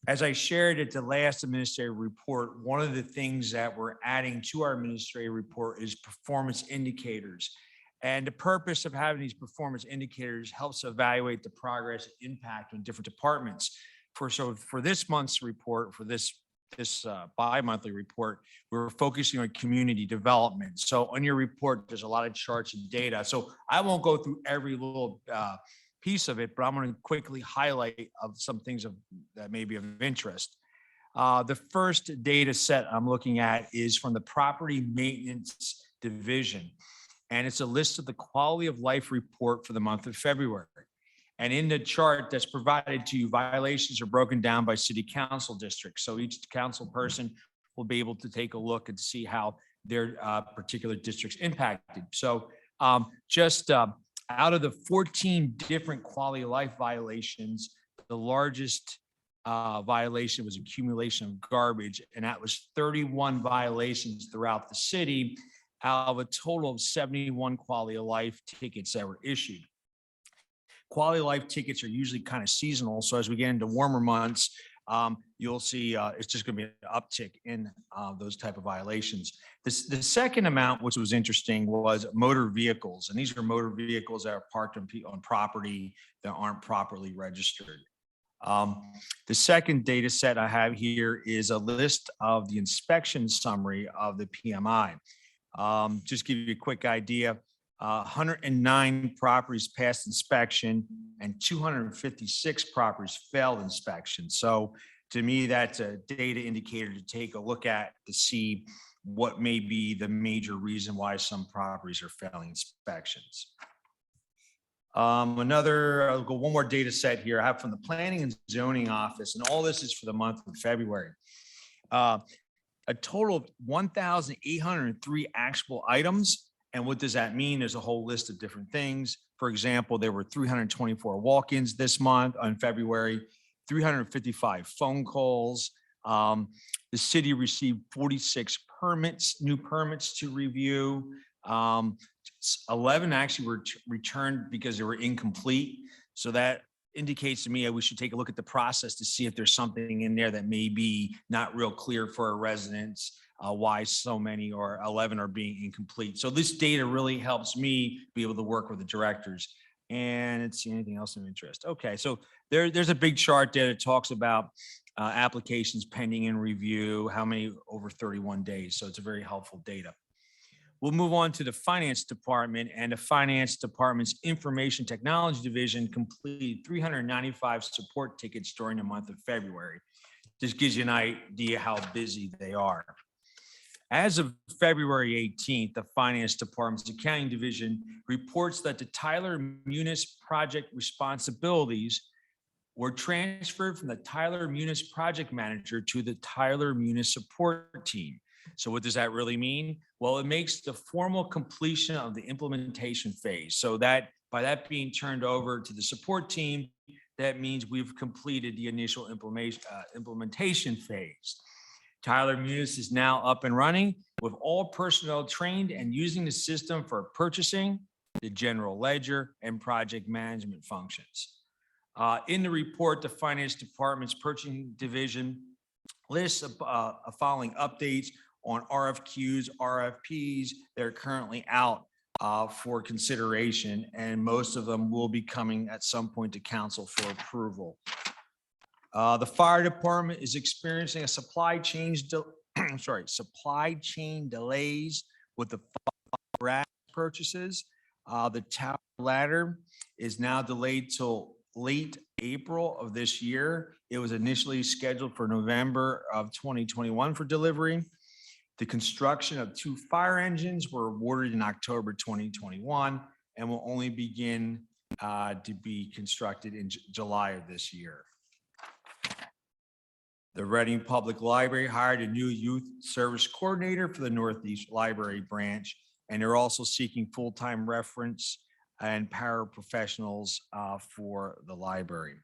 As I shared at the last administrative report, one of the things that we're adding to our administrative report is performance indicators. And the purpose of having these performance indicators helps evaluate the progress and impact on different departments. So for this month's report, for this bi-monthly report, we're focusing on community development. So on your report, there's a lot of charts and data. So I won't go through every little piece of it, but I'm going to quickly highlight some things that may be of interest. The first data set I'm looking at is from the Property Maintenance Division, and it's a list of the quality of life report for the month of February. And in the chart that's provided to you, violations are broken down by city council districts. So each council person will be able to take a look and see how their particular districts impacted. So just out of the 14 different quality of life violations, the largest violation was accumulation of garbage, and that was 31 violations throughout the city out of a total of 71 quality of life tickets that were issued. Quality of life tickets are usually kind of seasonal, so as we get into warmer months, you'll see it's just going to be an uptick in those type of violations. The second amount, which was interesting, was motor vehicles, and these are motor vehicles that are parked on property that aren't properly registered. The second data set I have here is a list of the inspection summary of the PMI. Just give you a quick idea. 109 properties passed inspection and 256 properties failed inspection. So to me, that's a data indicator to take a look at to see what may be the major reason why some properties are failing inspections. I'll go one more data set here I have from the Planning and Zoning Office, and all this is for the month of February. A total of 1,803 actual items. And what does that mean? There's a whole list of different things. For example, there were 324 walk-ins this month on February, 355 phone calls. The city received 46 permits, new permits to review. 11 actually were returned because they were incomplete. So that indicates to me we should take a look at the process to see if there's something in there that may be not real clear for our residents, why so many or 11 are being incomplete. So this data really helps me be able to work with the directors. And let's see anything else of interest. Okay, so there's a big chart there that talks about applications pending in review, how many over 31 days. So it's a very helpful data. We'll move on to the Finance Department, and the Finance Department's Information Technology Division completed 395 support tickets during the month of February. This gives you an idea how busy they are. As of February 18th, the Finance Department's Accounting Division reports that the Tyler Munis project responsibilities were transferred from the Tyler Munis project manager to the Tyler Munis support team. So what does that really mean? Well, it makes the formal completion of the implementation phase. So that by that being turned over to the support team, that means we've completed the initial implementation phase. Tyler Munis is now up and running with all personnel trained and using the system for purchasing, the general ledger, and project management functions. In the report, the Finance Department's Purchasing Division lists following updates on RFQs, RFPs that are currently out for consideration, and most of them will be coming at some point to council for approval. The Fire Department is experiencing a supply chain delays with the fire purchases. The tower ladder is now delayed till late April of this year. It was initially scheduled for November of 2021 for delivery. The construction of 2 fire engines were awarded in October 2021 and will only begin to be constructed in July of this year. The Reading Public Library hired a new youth service coordinator for the Northeast Library branch, and they're also seeking full-time reference and paraprofessionals for the library.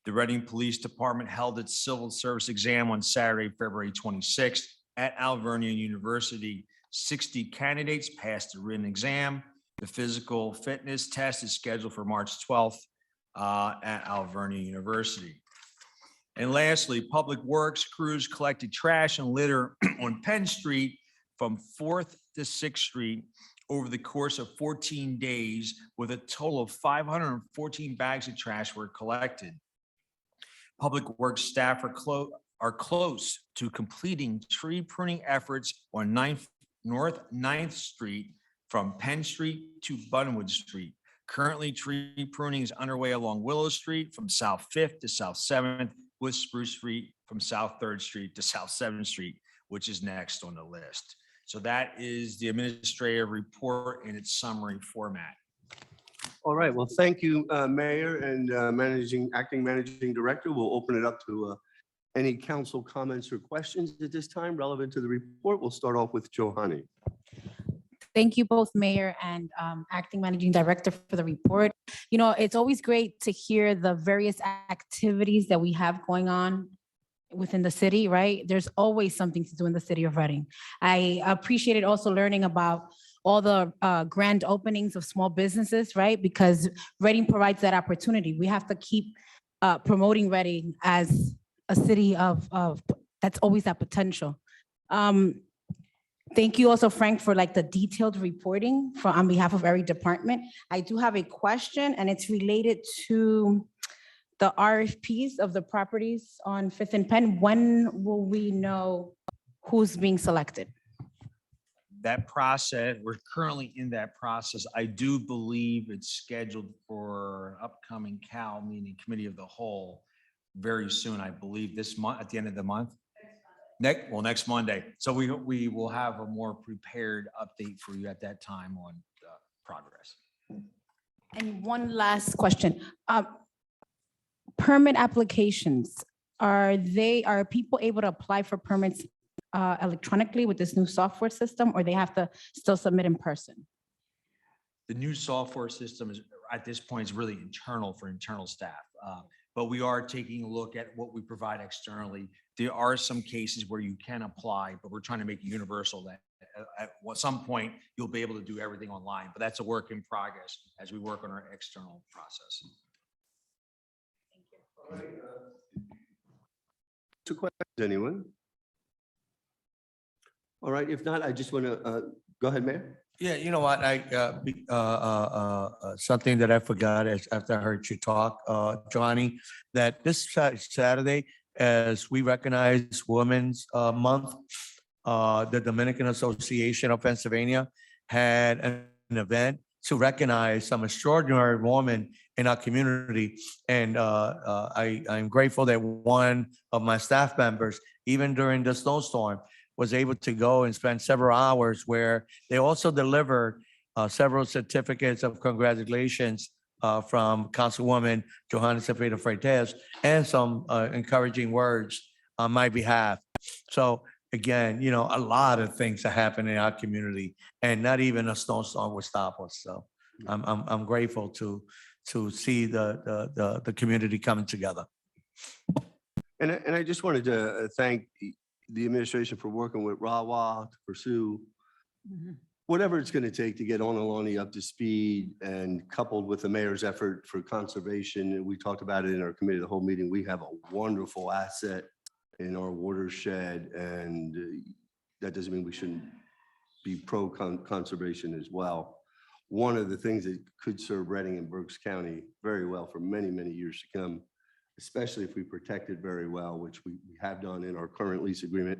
The Reading Police Department held its civil service exam on Saturday, February 26th at Alvernia University. 60 candidates passed the written exam. The physical fitness test is scheduled for March 12th at Alvernia University. And lastly, Public Works crews collected trash and litter on Penn Street from 4th to 6th Street over the course of 14 days, with a total of 514 bags of trash were collected. Public Works staff are close to completing tree pruning efforts on North 9th Street from Penn Street to Bunwood Street. Currently, tree pruning is underway along Willow Street from South 5th to South 7th, with Spruce Street from South 3rd Street to South 7th Street, which is next on the list. So that is the administrative report in its summary format. All right, well, thank you, Mayor and Acting Managing Director. We'll open it up to Any council comments or questions at this time relevant to the report? We'll start off with Johanny. Thank you both, Mayor and Acting Managing Director, for the report. You know, it's always great to hear the various activities that we have going on within the city, right? There's always something to do in the city of Reading. I appreciated also learning about all the grand openings of small businesses, right? Because Reading provides that opportunity. We have to keep promoting Reading as a city of that's always that potential. Thank you also, Frank, for like the detailed reporting on behalf of every department. I do have a question, and it's related to the RFPs of the properties on Fifth and Penn. When will we know who's being selected? That process, we're currently in that process. I do believe it's scheduled for upcoming CAL meeting, Committee of the Whole, very soon. I believe this month, at the end of the month. Next Monday. So we will have a more prepared update for you at that time on progress. And one last question. Permit applications, are people able to apply for permits electronically with this new software system, or they have to still submit in person? The new software system is, at this point, is really internal for internal staff. But we are taking a look at what we provide externally. There are some cases where you can apply, but we're trying to make it universal that at some point you'll be able to do everything online, but that's a work in progress as we work on our external process. To questions, anyone? All right, if not, I just want to, go ahead, Mayor. Yeah, you know what, something that I forgot is after I heard you talk, Johnny, that this Saturday, as we recognize Women's Month, the Dominican Association of Pennsylvania had an event to recognize some extraordinary women in our community. And I'm grateful that one of my staff members, even during the snowstorm, was able to go and spend several hours where they also delivered several certificates of congratulations from Councilwoman Johanna Cepeda Freitas and some encouraging words on my behalf. So again, you know, a lot of things are happening in our community, and not even a snowstorm will stop us. So I'm grateful to see the community coming together. And I just wanted to thank the administration for working with RAWA to pursue whatever it's going to take to get Oneonta up to speed, and coupled with the mayor's effort for conservation. And we talked about it in our committee, the whole meeting. We have a wonderful asset in our watershed, and that doesn't mean we shouldn't be pro conservation as well. One of the things that could serve Reading and Berks County very well for many, many years to come, especially if we protect it very well, which we have done in our current lease agreement,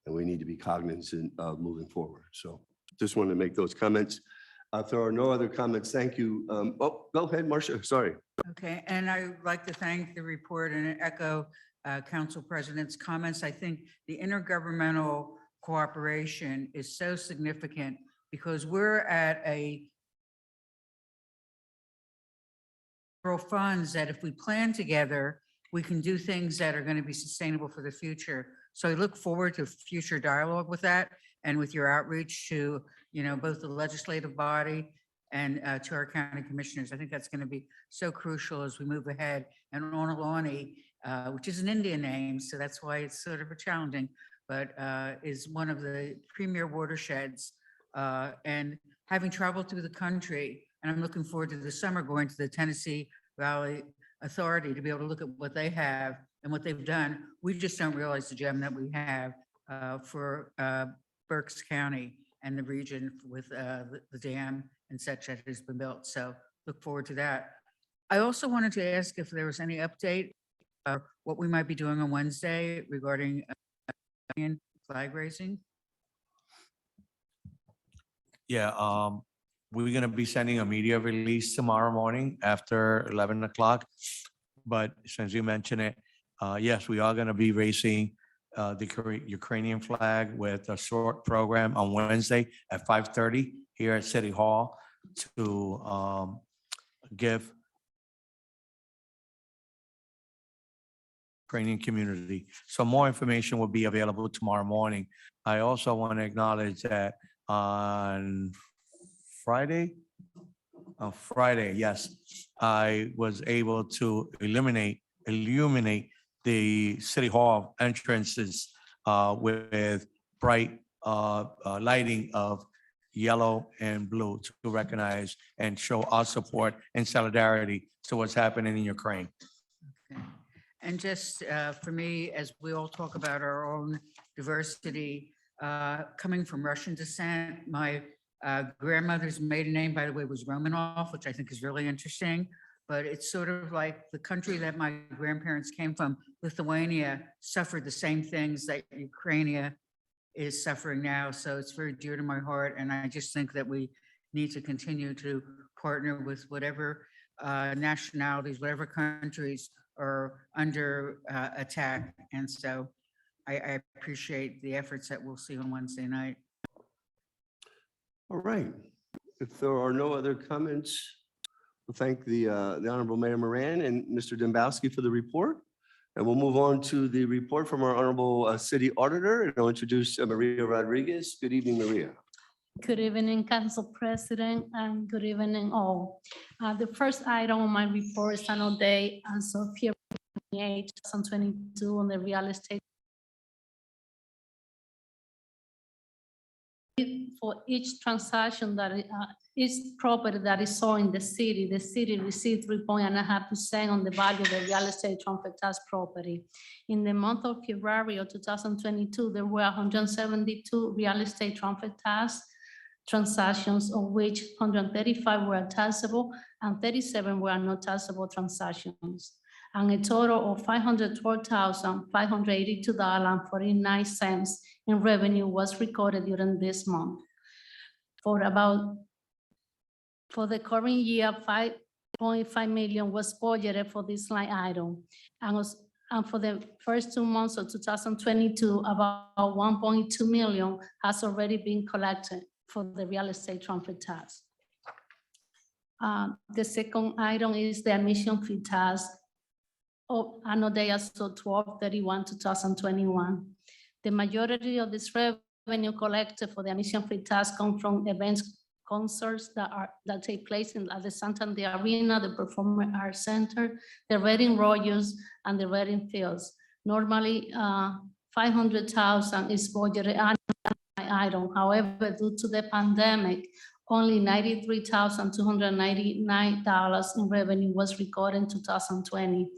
and we need to be cognizant of moving forward. So just wanted to make those comments. If there are no other comments, thank you. Oh, go ahead, Marcia, sorry. Okay, and I would like to thank the report and echo Council President's comments. I think the intergovernmental cooperation is so significant because we're at a funds that if we plan together, we can do things that are going to be sustainable for the future. So I look forward to future dialogue with that and with your outreach to, you know, both the legislative body and to our county commissioners. I think that's going to be so crucial as we move ahead. And Oneonta, which is an Indian name, so that's why it's sort of a challenging, but is one of the premier watersheds. And having traveled through the country, and I'm looking forward to the summer going to the Tennessee Valley Authority to be able to look at what they have and what they've done. We just don't realize the gem that we have for Berks County and the region with the dam and such that has been built. So look forward to that. I also wanted to ask if there was any update what we might be doing on Wednesday regarding flag raising. Yeah, we're going to be sending a media release tomorrow morning after 11 o'clock. But since you mentioned it, yes, we are going to be raising the Ukrainian flag with a short program on Wednesday at 5:30 here at City Hall to give Ukrainian community. So more information will be available tomorrow morning. I also want to acknowledge that on Friday, yes, I was able to illuminate the City Hall entrances with bright lighting of yellow and blue to recognize and show our support and solidarity to what's happening in Ukraine. Okay. And just for me, as we all talk about our own diversity, coming from Russian descent, my grandmother's maiden name, by the way, was Romanov, which I think is really interesting. But it's sort of like the country that my grandparents came from, Lithuania, suffered the same things that Ukraine is suffering now. So it's very dear to my heart. And I just think that we need to continue to partner with whatever nationalities, whatever countries are under attack. And so I appreciate the efforts that we'll see on Wednesday night. All right. If there are no other comments, we'll thank the Honorable Mayor Moran and Mr. Dembowski for the report. And we'll move on to the report from our Honorable City Auditor. And I'll introduce Maria Rodriguez. Good evening, Maria. Good evening, Council President, and good evening all. The first item on my report is an update as of February 28, 2022 on the real estate. For each transaction that each property that is sold in the city received 3.5% on the value of the real estate transfer tax property. In the month of February of 2022, there were 172 real estate transfer tax transactions, of which 135 were taxable and 37 were not taxable transactions. And a total of $512,582.49 in revenue was recorded during this month. For the current year, $5.5 million was budgeted for this line item. And for the first 2 months of 2022, about $1.2 million has already been collected for the real estate transfer tax. The second item is the admission fee tax of annual day as of 12/31/2021. The majority of this revenue collected for the admission fee tax come from events, concerts that take place at the Santander Arena, the Performing Arts Center, the Reading Royals, and the Reading Fields. Normally, $500,000 is budgeted annual item. However, due to the pandemic, only $93,299 in revenue was recorded in 2020.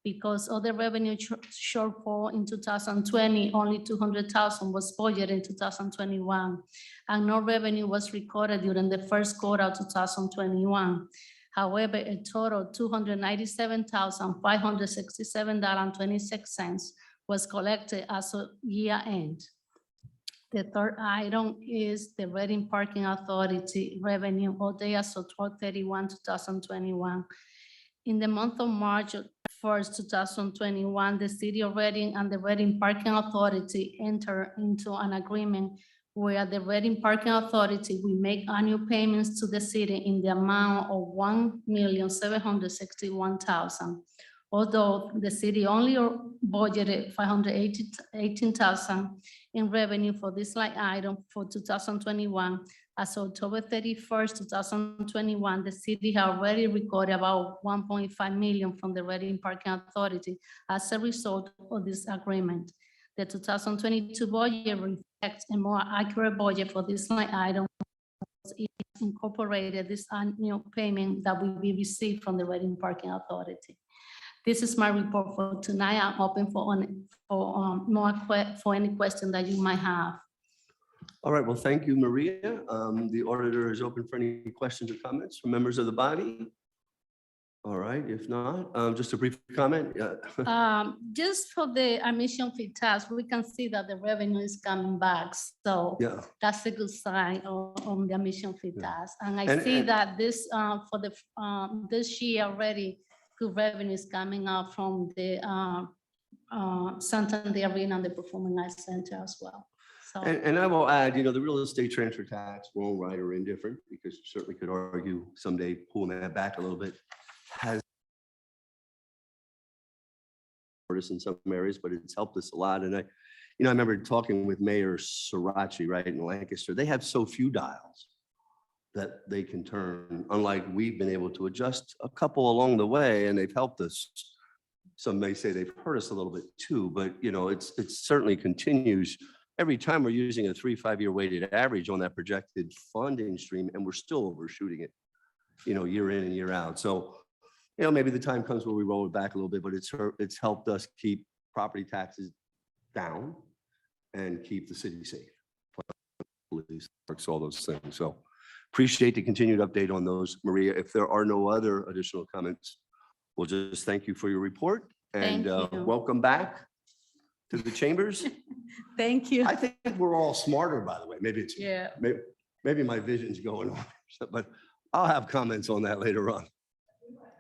Because of the revenue shortfall in 2020, only $200,000 was budgeted in 2021, and no revenue was recorded during the first quarter of 2021. However, a total of $297,567.26 was collected as of year end. The third item is the Reading Parking Authority revenue of day as of 12/31/2021. In the month of March 1st, 2021, the City of Reading and the Reading Parking Authority entered into an agreement where the Reading Parking Authority will make annual payments to the city in the amount of $1,761,000. Although the city only budgeted $518,000 in revenue for this line item for 2021, as of October 31st, 2021, the city had already recorded about $1.5 million from the Reading Parking Authority as a result of this agreement. The 2022 budget reflects a more accurate budget for this line item. It incorporated this annual payment that will be received from the Reading Parking Authority. This is my report for tonight. I'm open for any question that you might have. All right, well, thank you, Maria. The auditor is open for any questions or comments from members of the body. All right, if not, just a brief comment. Just for the admission fee tax, we can see that the revenue is coming back. So Yeah. that's a good sign on the admission fee tax. And I And- see and- that this, for the, this year already, good revenue is coming out from the Santander Arena and the Performing Arts Center as well. So. And I will add, the real estate transfer tax, wrong, right, or indifferent, because you certainly could argue someday pulling that back a little bit, has us in some areas, but it's helped us a lot. And I remember talking with Mayor Srirachi, right, in Lancaster. They have so few dials that they can turn, unlike we've been able to adjust a couple along the way, and they've helped us. Some may say they've hurt us a little bit too, but it certainly continues. Every time we're using a 3-5 year weighted average on that projected funding stream, and we're still overshooting it, year in and year out. So, maybe the time comes where we roll it back a little bit, but it's helped us keep property taxes down and keep the city safe. Police, parks, all those things. So appreciate the continued update on those, Maria. If there are no other additional comments, we'll just thank you for your report and Thank you. welcome back to the chambers. Thank you. I think we're all smarter, by the way. Maybe it's Yeah. maybe my vision's going on, but I'll have comments on that later on.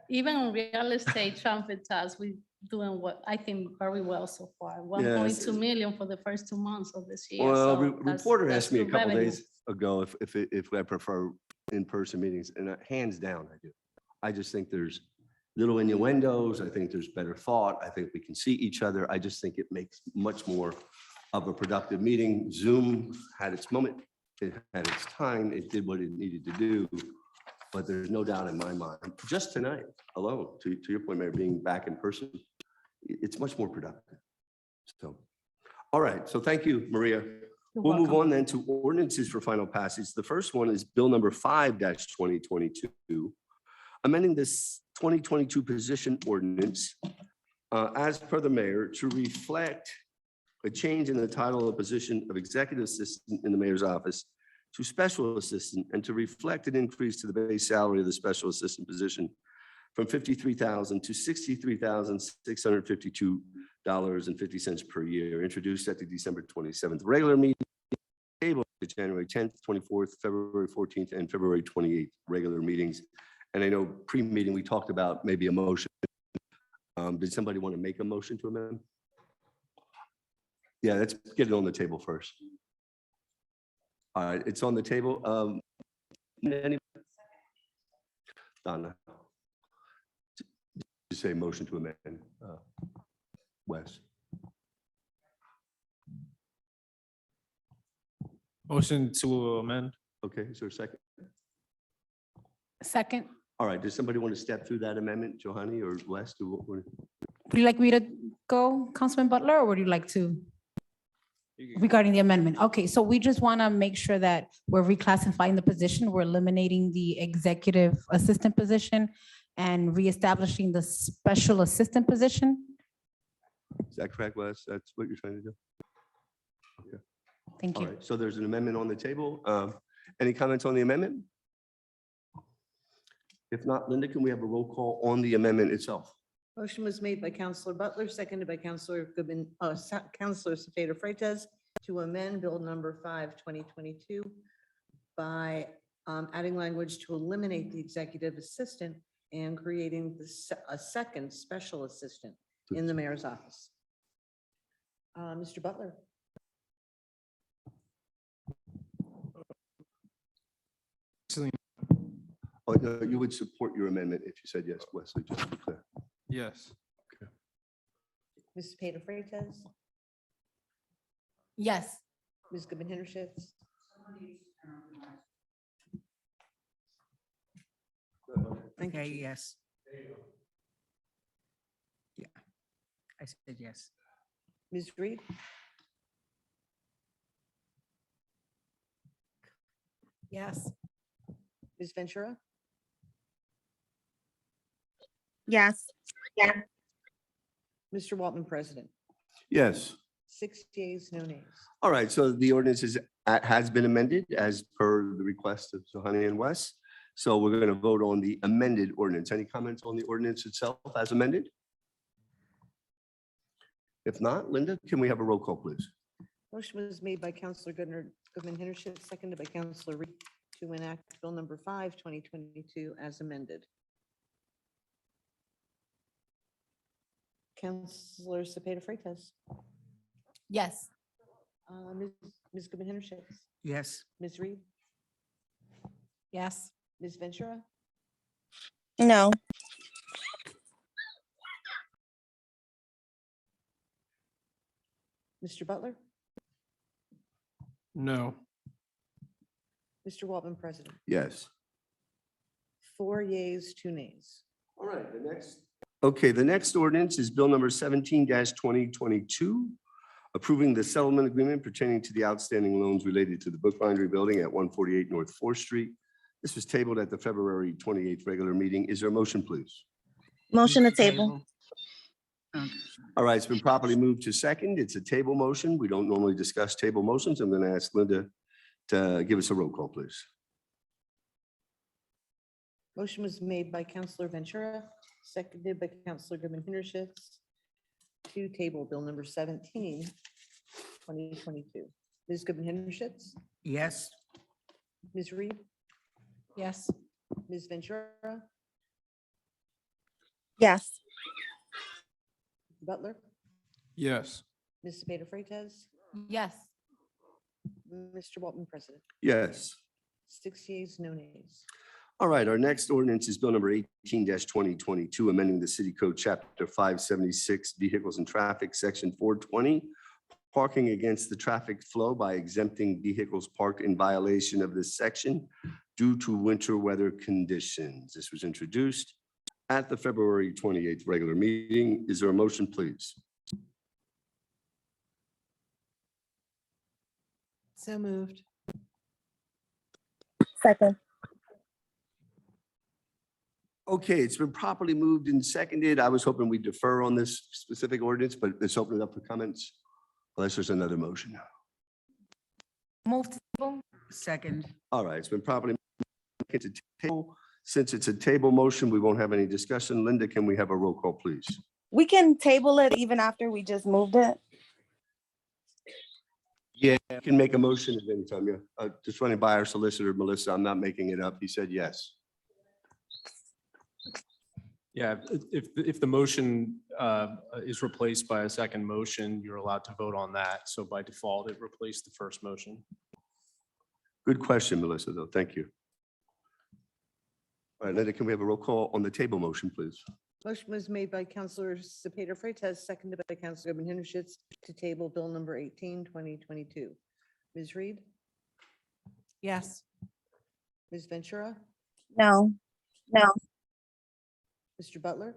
Even on real estate transfer tax, we doing what I think very well so far. 1.2 million for the first 2 months of this year. Well, So that's- reporter that's asked me a good couple revenue. days ago if I prefer in-person meetings, and hands down, I do. I just think there's little innuendos. I think there's better thought. I think we can see each other. I just think it makes much more of a productive meeting. Zoom had its moment. It had its time. It did what it needed to do. But there's no doubt in my mind, just tonight alone, to your point, Mayor, being back in person, it's much more productive. So, all right. So thank you, Maria. We'll move on then to ordinances for final passage. The first one is Bill number 5-2022, amending this 2022 position ordinance as per the mayor to reflect a change in the title of position of executive assistant in the mayor's office to special assistant, and to reflect an increase to the base salary of the special assistant position from $53,000 to $63,652.50 per year, introduced at the December 27th regular meeting, table to January 10th, 24th, February 14th, and February 28th regular meetings. And I know pre-meeting, we talked about maybe a motion. Did somebody want to make a motion to amend? Yeah, let's get it on the table first. All right, it's on the table. Donna. You say motion to amend, Wes. Motion to amend. Okay, is there a second? Second, All right, does somebody want to step through that amendment, Johanny or Wes? would you like me to go, Councilman Butler, or would you like to? Regarding the amendment. Okay, so we just want to make sure that we're reclassifying the position. We're eliminating the executive assistant position and reestablishing the special assistant position. Is that correct, Wes? That's what you're trying to do? Okay. Thank All you. right, so there's an amendment on the table. Any comments on the amendment? If not, Linda, can we have a roll call on the amendment itself? Motion was made by Counselor Butler, seconded by Counselor Goodman, Counselor Cepeda Freitas to amend Bill number 5-2022 by adding language to eliminate the executive assistant and creating a second special assistant in the mayor's office. Mr. Butler. Oh, no, you would support your amendment if you said yes, Wesley, just to be clear. Yes. Ms. Cepeda Freitas, Yes. Ms. Goodman Hintershitz. Thank Okay, you. yes. Yeah, I said yes. Ms. Reed, Yes. Ms. Ventura, Yes. Mr. Waltman, President. Yes. 6 yeas, no nays. All right, so the ordinance has been amended as per the request of Johanny and Wes. So we're going to vote on the amended ordinance. Any comments on the ordinance itself as amended? If not, Linda, can we have a roll call, please? Motion was made by Counselor Goodman Hintershitz, seconded by Counselor Reed to enact Bill number 5-2022 as amended. Counselor Cepeda Freitas, Yes. Ms. Goodman Hintershitz, Yes. Ms. Reed, Yes. Ms. Ventura, No. Mr. Butler, No. Mr. Waltman, President. Yes. 4 yeas, 2 nays. All right, the next ordinance is Bill number 17-2022, approving the settlement agreement pertaining to the outstanding loans related to the Bookbindery Building at 148 North 4th Street. This was tabled at the February 28th regular meeting. Is there a motion, please? Motion to table. All right, it's been properly moved to second. It's a table motion. We don't normally discuss table motions. I'm going to ask Linda to give us a roll call, please. Motion was made by Counselor Ventura, seconded by Counselor Goodman Hintershitz to table Bill number 17, 2022. Ms. Goodman Hintershitz, Yes. Ms. Reed, Yes. Ms. Ventura, Yes. Mr. Butler, Yes. Ms. Cepeda Freitas, Yes. Mr. Waltman, President. Yes. 6 yeas, no nays. All right, our next ordinance is Bill number 18-2022, amending the City Code, Chapter 576, Vehicles and Traffic, Section 420, parking against the traffic flow by exempting vehicles parked in violation of this section due to winter weather conditions. This was introduced at the February 28th regular meeting. Is there a motion, please? So moved. Second. Okay, it's been properly moved and seconded. I was hoping we'd defer on this specific ordinance, but let's open it up for comments. Unless there's another motion. Move to table. Second. All right, it's been properly moved to table. Since it's a table motion, we won't have any discussion. Linda, can we have a roll call, please? We can table it even after we just moved it. Yeah, you can make a motion at any time, yeah. Just running by our solicitor, Melissa, I'm not making it up. He said yes. Yeah, if the motion is replaced by a second motion, you're allowed to vote on that. So by default, it replaced the first motion. Good question, Melissa, though. Thank you. All right, Linda, can we have a roll call on the table motion, please? Motion was made by Counselor Cepeda Freitas, seconded by Counselor Goodman Hintershitz to table Bill number 18, 2022. Ms. Reed, Yes. Ms. Ventura, No. No. Mr. Butler,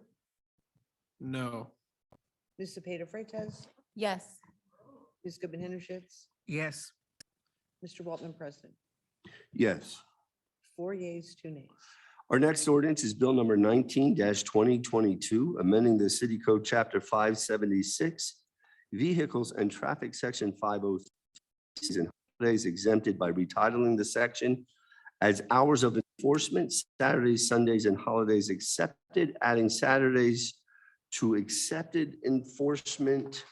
No. Ms. Cepeda Freitas, Yes. Ms. Goodman Hintershitz, Yes. Mr. Waltman, President. Yes. 4 yeas, 2 nays. Our next ordinance is Bill number 19-2022, amending the City Code, Chapter 576, Vehicles and Traffic, Section 503, and holidays exempted by retitling the section as hours of enforcement, Saturdays, Sundays, and holidays accepted, adding Saturdays to accepted enforcement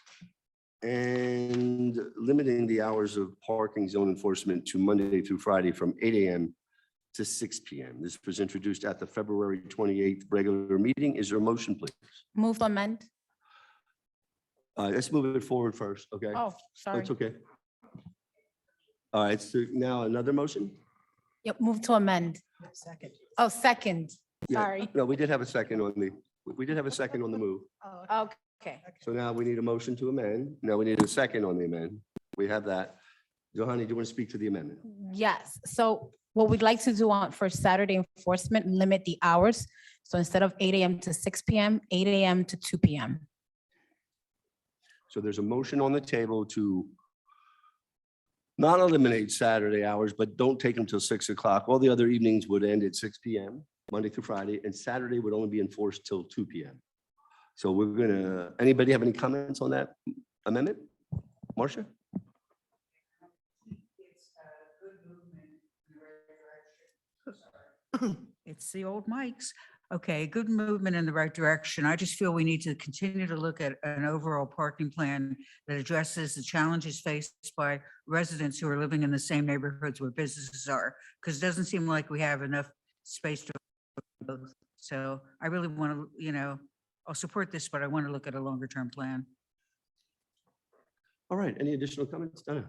and limiting the hours of parking zone enforcement to Monday through Friday from 8 a.m. to 6 p.m. This was introduced at the February 28th regular meeting. Is there a motion, please? Move to amend. Let's move it forward first, okay? Oh, sorry. That's okay. All right, so now another motion? Yep, move to amend. Second. Oh, second. Yeah. Sorry. No, we did have a second on the move. Oh, okay. So now we need a motion to amend. Now we need a second on the amend. We have that. Johanny, do you want to speak to the amendment? Yes, so what we'd like to do on for Saturday enforcement, limit the hours. So instead of 8 a.m. to 6 p.m., 8 a.m. to 2 p.m. So there's a motion on the table to not eliminate Saturday hours, but don't take them till 6 o'clock. All the other evenings would end at 6 p.m., Monday through Friday, and Saturday would only be enforced till 2 p.m. So we're gonna, anybody have any comments on that amendment? Marcia? It's the old mics. Okay, good movement in the right direction. I just feel we need to continue to look at an overall parking plan that addresses the challenges faced by residents who are living in the same neighborhoods where businesses are, because it doesn't seem like we have enough space to both. So I really want to, I'll support this, but I want to look at a longer term plan. All right, any additional comments? Donna?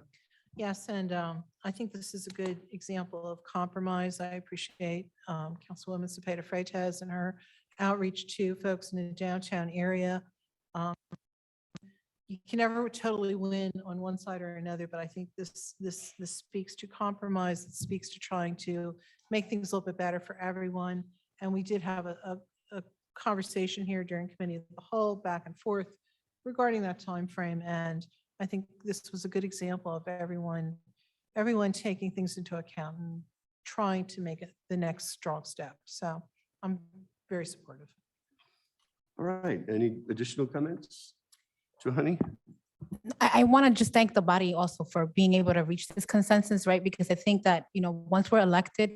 Yes, and I think this is a good example of compromise. I appreciate Councilwoman Cepeda Freitas and her outreach to folks in the downtown area. you can never totally win on one side or another, but I think this speaks to compromise. It speaks to trying to make things a little bit better for everyone. And we did have a conversation here during committee of the whole, back and forth regarding that time frame. And I think this was a good example of everyone taking things into account and trying to make it the next strong step. So I'm very supportive. All right, any additional comments? Honey? I want to just thank the body also for being able to reach this consensus, right? Because I think that, once we're elected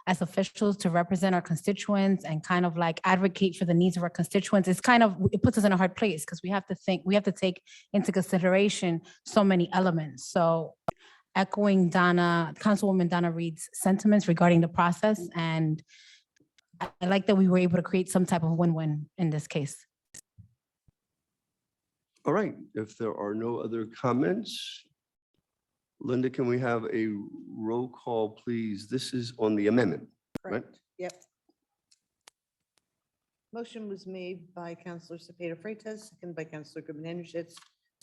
as officials to represent our constituents and kind of like advocate for the needs of our constituents, it puts us in a hard place because we have to take into consideration so many elements. So echoing Councilwoman Donna Reed's sentiments regarding the process. And I like that we were able to create some type of win-win in this case. All right, if there are no other comments, Linda, can we have a roll call, please? This is on the amendment, right? Correct. Yep. Motion was made by Counselor Cepeda Freitas, second by Counselor Goodman Henschitz,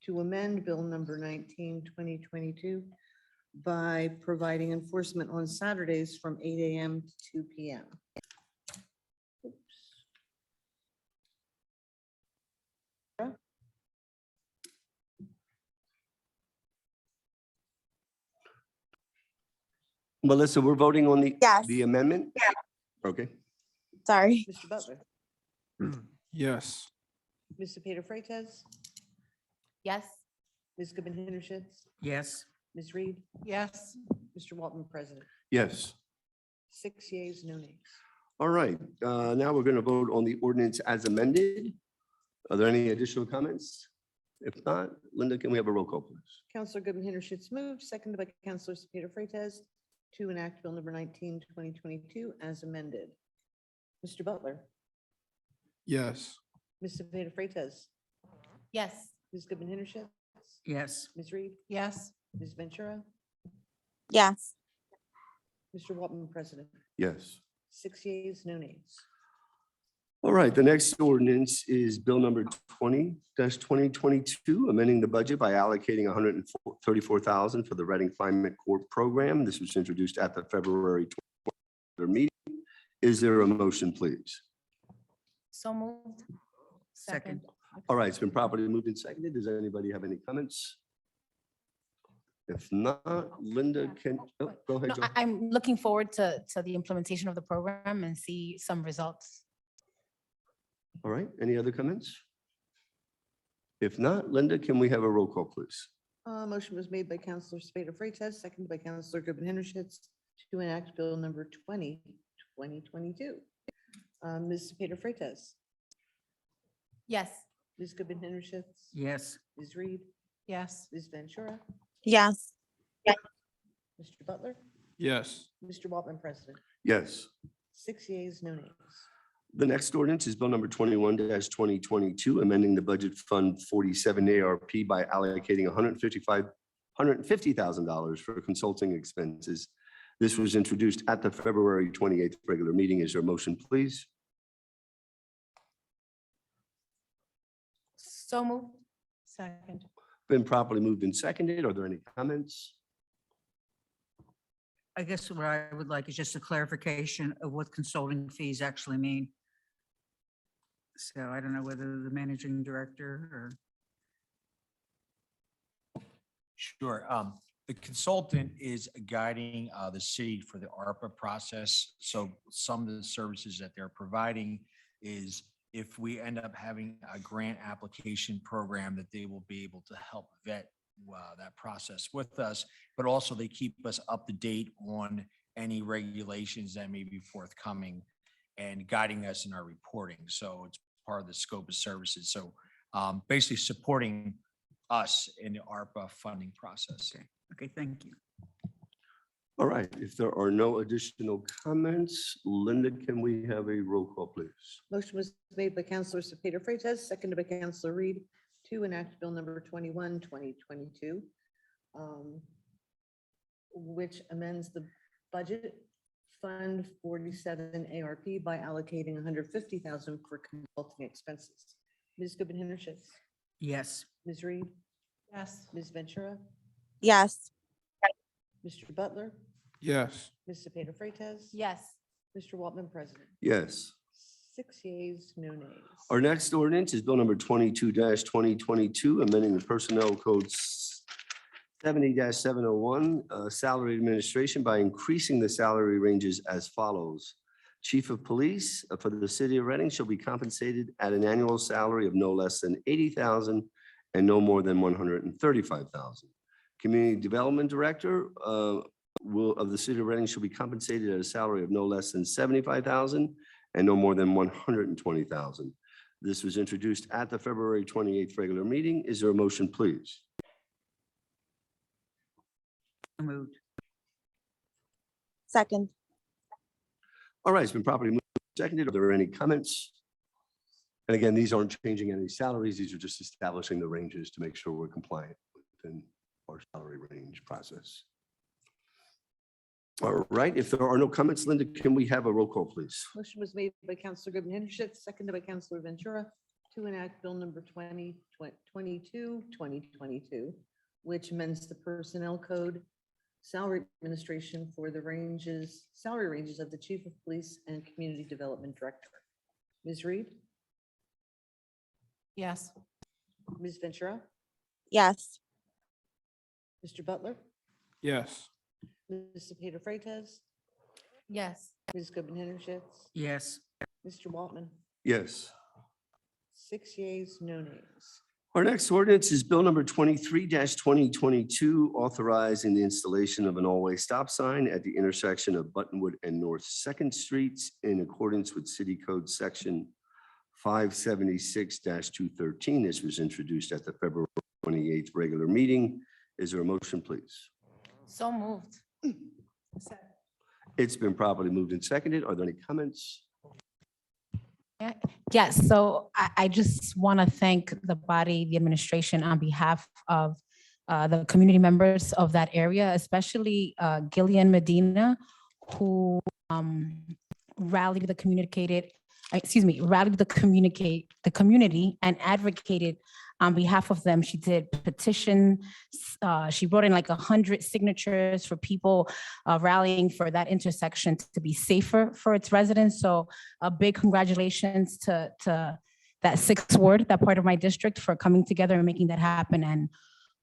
to amend Bill number 19, 2022 by providing enforcement on Saturdays from 8 a.m. to 2 p.m. Melissa, we're voting on Yes. the amendment? Okay. Sorry. Mr. Butler, Yes. Ms. Cepeda Freitas, Yes. Ms. Goodman Henschitz, Yes. Ms. Reed, Yes. Mr. Walton, President. Yes. 6 yeas, no nays. All right, now we're going to vote on the ordinance as amended. Are there any additional comments? If not, Linda, can we have a roll call, please? Counselor Goodman Henschitz moved, seconded by Counselor Cepeda Freitas to enact Bill number 19, 2022 as amended. Mr. Butler, Yes. Ms. Cepeda Freitas, Yes. Ms. Goodman Henschitz, Yes. Ms. Reed, Yes. Ms. Ventura, Yes. Mr. Walton, President. Yes. 6 yeas, no nays. All right, the next ordinance is Bill number 20-2022, amending the budget by allocating $134,000 for the Reading Climate Corp program. This was introduced at the February 23rd meeting. Is there a motion, please? So moved. Second. All right, it's been properly moved and seconded. Does anybody have any comments? If not, Linda can, oh, go ahead. No, Jo. I'm looking forward to the implementation of the program and see some results. All right, any other comments? If not, Linda, can we have a roll call, please? Motion was made by Counselor Cepeda Freitas, seconded by Counselor Goodman Henschitz to enact Bill number 20, 2022. Ms. Cepeda Freitas, Yes. Ms. Goodman Henschitz, Yes. Ms. Reed, Yes. Ms. Ventura, Yes. Mr. Butler, Yes. Mr. Walton, President. Yes. 6 yeas, no nays. The next ordinance is Bill number 21-2022, amending the budget fund 47 ARP by allocating $150,000 for consulting expenses. This was introduced at the February 28th regular meeting. Is there a motion, please? So moved. Second. Been properly moved and seconded. Are there any comments? I guess what I would like is just a clarification of what consulting fees actually mean. So I don't know whether the managing director or. Sure. The consultant is guiding the city for the ARPA process. So some of the services that they're providing is if we end up having a grant application program, that they will be able to help vet that process with us, but also they keep us up to date on any regulations that may be forthcoming and guiding us in our reporting. So it's part of the scope of services. So basically supporting us in the ARPA funding process. Okay, thank you. All right, if there are no additional comments, Linda, can we have a roll call, please? Motion was made by Counselor Cepeda Freitas, seconded by Counselor Reed to enact Bill number 21, 2022, which amends the budget fund 47 ARP by allocating $150,000 for consulting expenses. Ms. Goodman Henschitz, Yes. Ms. Reed, Yes. Ms. Ventura, Yes. Mr. Butler, Yes. Ms. Cepeda Freitas. Yes. Mr. Waltman, President. Yes. 6 yeas, no nays. Our next ordinance is Bill number 22-2022, amending the Personnel Code 70-701, salary administration by increasing the salary ranges as follows. Chief of Police for the city of Reading shall be compensated at an annual salary of no less than $80,000 and no more than $135,000. Community Development Director of the city of Reading shall be compensated at a salary of no less than $75,000 and no more than $120,000. This was introduced at the February 28th regular meeting. Is there a motion, please? So moved. Second. All right, it's been properly moved and seconded. Are there any comments? And again, these aren't changing any salaries. These are just establishing the ranges to make sure we're compliant within our salary range process. All right, if there are no comments, Linda, can we have a roll call, please? Motion was made by Counselor Goodman Henderson, seconded by Counselor Ventura, to enact Bill number 2022, which amends the Personnel Code, salary administration for the salary ranges of the Chief of Police and Community Development Director. Ms. Reed, Yes. Ms. Ventura, Yes. Mr. Butler, Yes. Ms. Cepeda Freitas, Yes. Ms. Goodman Henderson, Yes. Mr. Waltman. Yes. 6 yeas, no nays. Our next ordinance is Bill number 23-2022, authorizing the installation of an all-way stop sign at the intersection of Buttonwood and North Second Streets in accordance with City Code Section 576-213. This was introduced at the February 28th regular meeting. Is there a motion, please? So moved. It's been properly moved and seconded. Are there any comments? Yes, so I just want to thank the body, the administration on behalf of the community members of that area, especially Gillian Medina, who rallied the community and advocated on behalf of them. She did petition. She brought in like 100 signatures for people rallying for that intersection to be safer for its residents. So a big congratulations to that 6th ward, that part of my district, for coming together and making that happen. And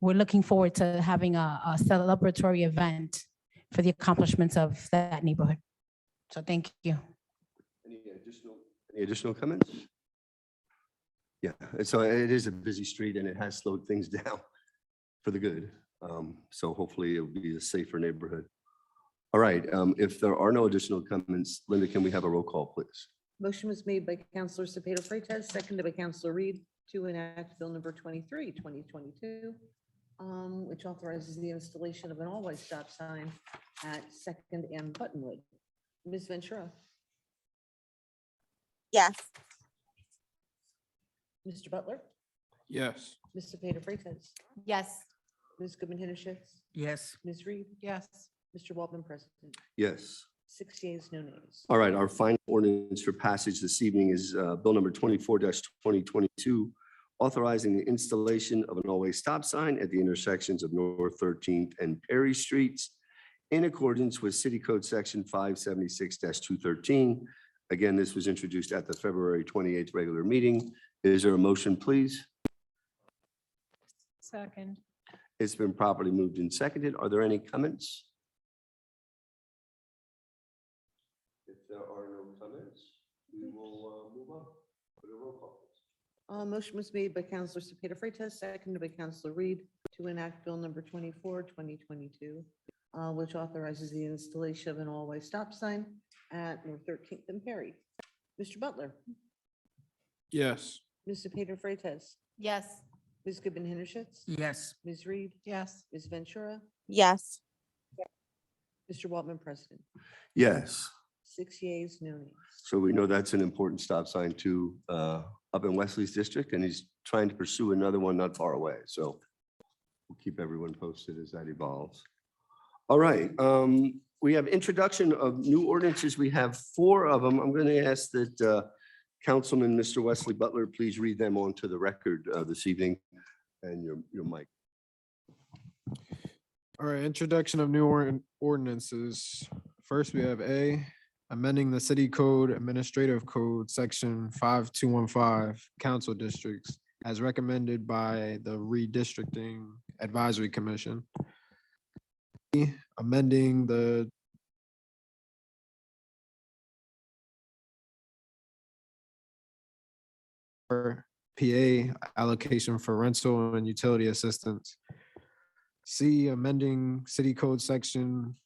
we're looking forward to having a celebratory event for the accomplishments of that neighborhood. So thank you. Any additional comments? Yeah, so it is a busy street and it has slowed things down for the good. So hopefully it'll be a safer neighborhood. All right, if there are no additional comments, Linda, can we have a roll call, please? Motion was made by Counselor Cepeda Freitas, seconded by Counselor Reed, to enact Bill number 23-2022, which authorizes the installation of an all-way stop sign at 2nd and Buttonwood. Ms. Ventura, Yes. Mr. Butler, Yes. Ms. Cepeda Freitas, Yes. Ms. Goodman Henderson, Yes. Ms. Reed, Yes. Mr. Waltman, President. Yes. 6 yeas, no nays. All right, our final ordinance for passage this evening is Bill number 24-2022, authorizing the installation of an all-way stop sign at the intersections of North 13th and Perry Streets in accordance with City Code Section 576-213. Again, this was introduced at the February 28th regular meeting. Is there a motion, please? Second. It's been properly moved and seconded. Are there any comments? If there are no comments, we will move on for the roll call. Motion was made by Counselor Cepeda Freitas, seconded by Counselor Reed, to enact Bill number 24-2022, which authorizes the installation of an all-way stop sign at North 13th and Perry. Mr. Butler, Yes. Ms. Cepeda Freitas, Yes. Ms. Goodman Henderson, Yes. Ms. Reed, Yes. Ms. Ventura, Yes. Mr. Waltman, President. Yes. 6 yeas, no nays. So we know that's an important stop sign too, up in Wesley's district, and he's trying to pursue another one not far away. So we'll keep everyone posted as that evolves. All right, we have introduction of new ordinances. We have 4 of them. I'm going to ask that Councilman, Mr. Wesley Butler, please read them onto the record this evening and your mic. All right, introduction of new ordinances. First, we have A, amending the city code administrative code, section 5215, council districts, as recommended by the redistricting advisory commission. B, amending the PA allocation for rental and utility assistance. C, amending city code section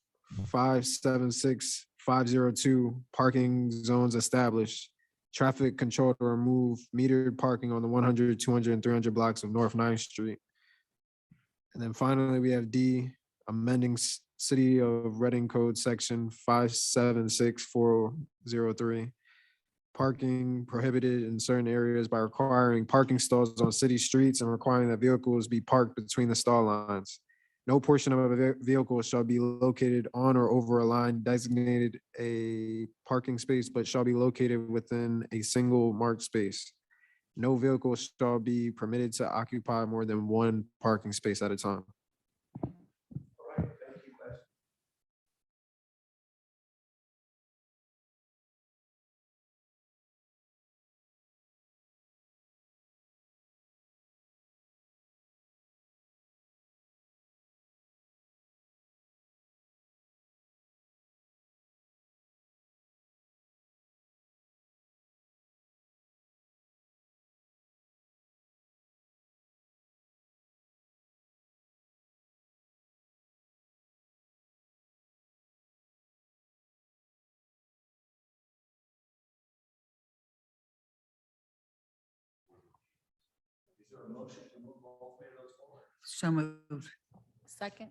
576502, parking zones established, traffic control to remove metered parking on the 100, 200, and 300 blocks of North 9th Street. And then finally, we have D, amending city of Reading code section 576403, parking prohibited in certain areas by requiring parking stalls on city streets and requiring that vehicles be parked between the stall lines. No portion of a vehicle shall be located on or over a line designated a parking space, but shall be located within a single marked space. No vehicle shall be permitted to occupy more than one parking space at a time. So moved. Second.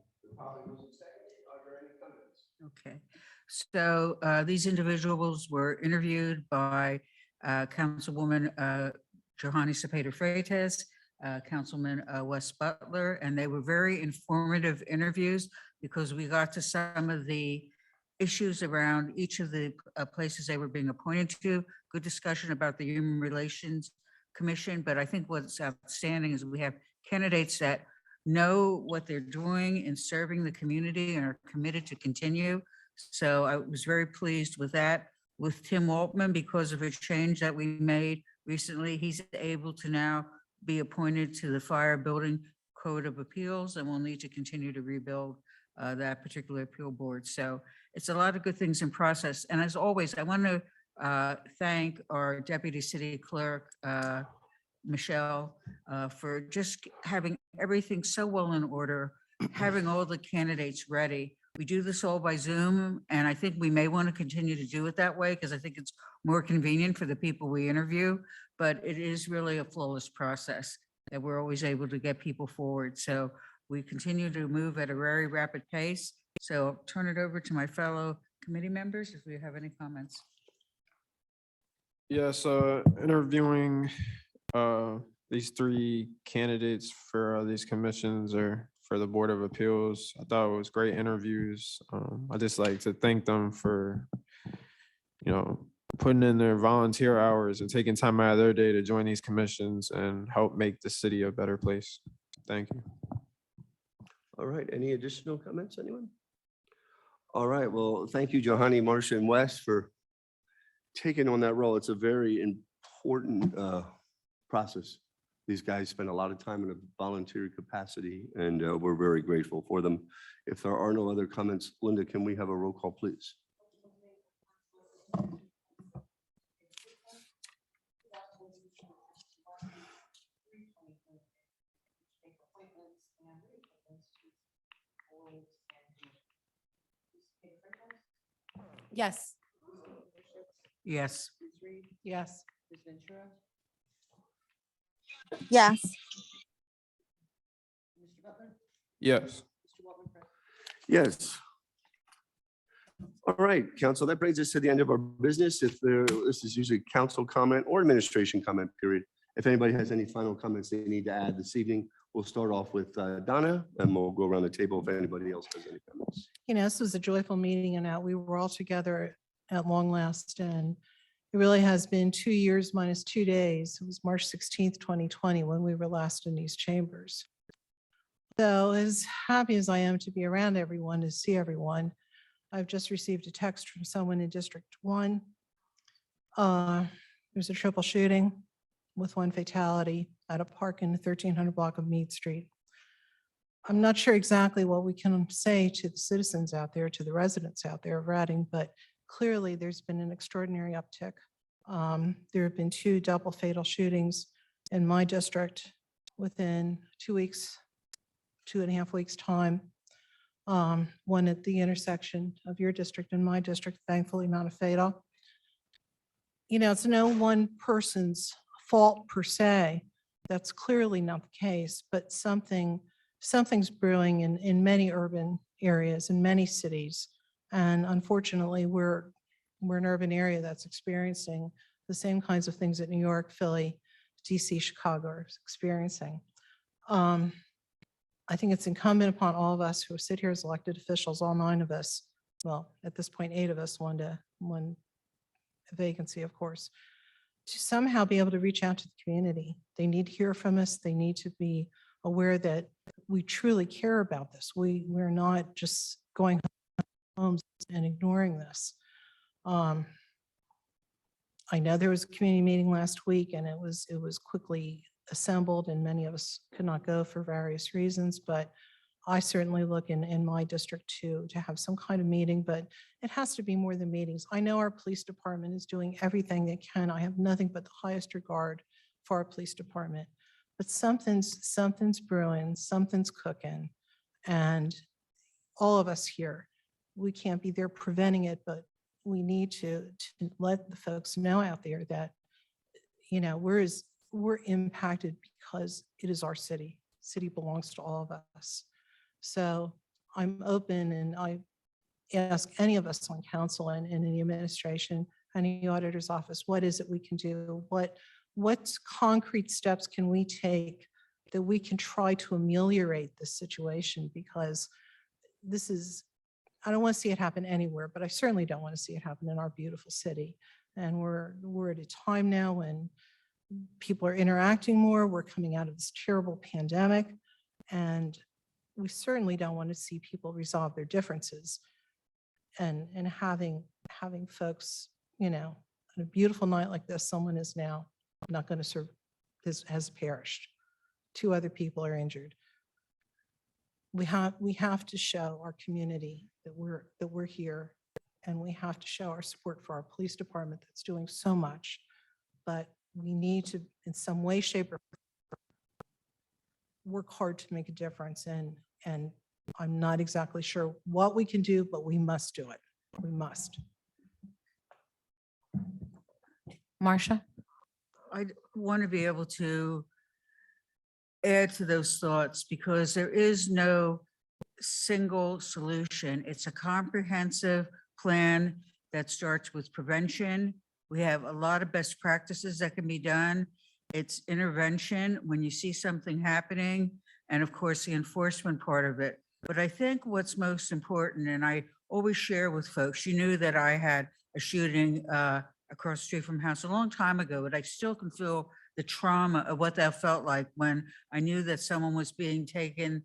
Okay, so these individuals were interviewed by Councilwoman Johanny Cepeda Freitas, Councilman Wes Butler, and they were very informative interviews because we got to some of the issues around each of the places they were being appointed to. Good discussion about the Human Relations Commission, but I think what's outstanding is we have candidates that know what they're doing in serving the community and are committed to continue. So I was very pleased with that. With Tim Waltman, because of a change that we made recently, he's able to now be appointed to the Fire Building Code of Appeals, and we'll need to continue to rebuild that particular appeal board. So it's a lot of good things in process. And as always, I want to thank our Deputy City Clerk, Michelle, for just having everything so well in order, having all the candidates ready. We do this all by Zoom, and I think we may want to continue to do it that way because I think it's more convenient for the people we interview, but it is really a flawless process that we're always able to get people forward. So we continue to move at a very rapid pace. So I'll turn it over to my fellow committee members if we have any comments. Yeah, so interviewing these three candidates for these commissions or for the Board of Appeals, I thought it was great interviews. I just like to thank them for, putting in their volunteer hours and taking time out of their day to join these commissions and help make the city a better place. Thank you. All right, any additional comments, anyone? All right, well, thank you, Johanny, Marcia, and Wes for taking on that role. It's a very important process. These guys spend a lot of time in a volunteer capacity, and we're very grateful for them. If there are no other comments, Linda, can we have a roll call, please? Yes. Yes. Yes. Yes. Yes. Yes. All right, council, that brings us to the end of our business. This is usually council comment or administration comment period. If anybody has any final comments they need to add this evening, we'll start off with Donna, and we'll go around the table if anybody else has any comments. This was a joyful meeting, and we were all together at long last, and It really has been 2 years minus 2 days. It was March 16th, 2020, when we were last in these chambers. So as happy as I am to be around everyone, to see everyone, I've just received a text from someone in District 1. There's a triple shooting with one fatality at a park in the 1300 block of Mead Street. I'm not sure exactly what we can say to the citizens out there, to the residents out there of Reading, but clearly there's been an extraordinary uptick. There have been 2 double fatal shootings in my district within 2 weeks, 2.5 weeks time. One at the intersection of your district and my district, thankfully not a fatal. You know, it's no one person's fault per se. That's clearly not the case, but something's brewing in many urban areas, in many cities. And unfortunately, we're an urban area that's experiencing the same kinds of things that New York, Philly, DC, Chicago are experiencing. I think it's incumbent upon all of us who sit here as elected officials, all 9 of us, well, at this point, 8 of us, one vacancy, of course, to somehow be able to reach out to the community. They need to hear from us. They need to be aware that we truly care about this. We're not just going home and ignoring this. I know there was a community meeting last week and it was quickly assembled and many of us could not go for various reasons, but I certainly look in my district to have some kind of meeting, but it has to be more than meetings. I know our police department is doing everything they can. I have nothing but the highest regard for our police department, but something's brewing, something's cooking, and all of us here, we can't be there preventing it, but we need to let the folks know out there that, you know, we're impacted because it is our city. City belongs to all of us. So I'm open and I ask any of us on council and in the administration and the auditor's office, what is it we can do? What concrete steps can we take that we can try to ameliorate this situation? Because this is, I don't want to see it happen anywhere, but I certainly don't want to see it happen in our beautiful city. And we're at a time now when people are interacting more. We're coming out of this terrible pandemic, and we certainly don't want to see people resolve their differences and having folks, you know, on a beautiful night like this, someone is now not going to serve, has perished. 2 other people are injured. We have to show our community that we're here, and we have to show our support for our police department that's doing so much. But we need to, in some way, shape, or work hard to make a difference. And I'm not exactly sure what we can do, but we must do it. We must. Marcia? I want to be able to add to those thoughts because there is no single solution. It's a comprehensive plan that starts with prevention. We have a lot of best practices that can be done. It's intervention when you see something happening, and of course, the enforcement part of it. But I think what's most important, and I always share with folks, you knew that I had a shooting across the street from house a long time ago, but I still can feel the trauma of what that felt like when I knew that someone was being taken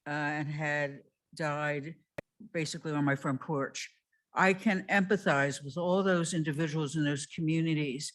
and had died basically on my front porch. I can empathize with all those individuals in those communities.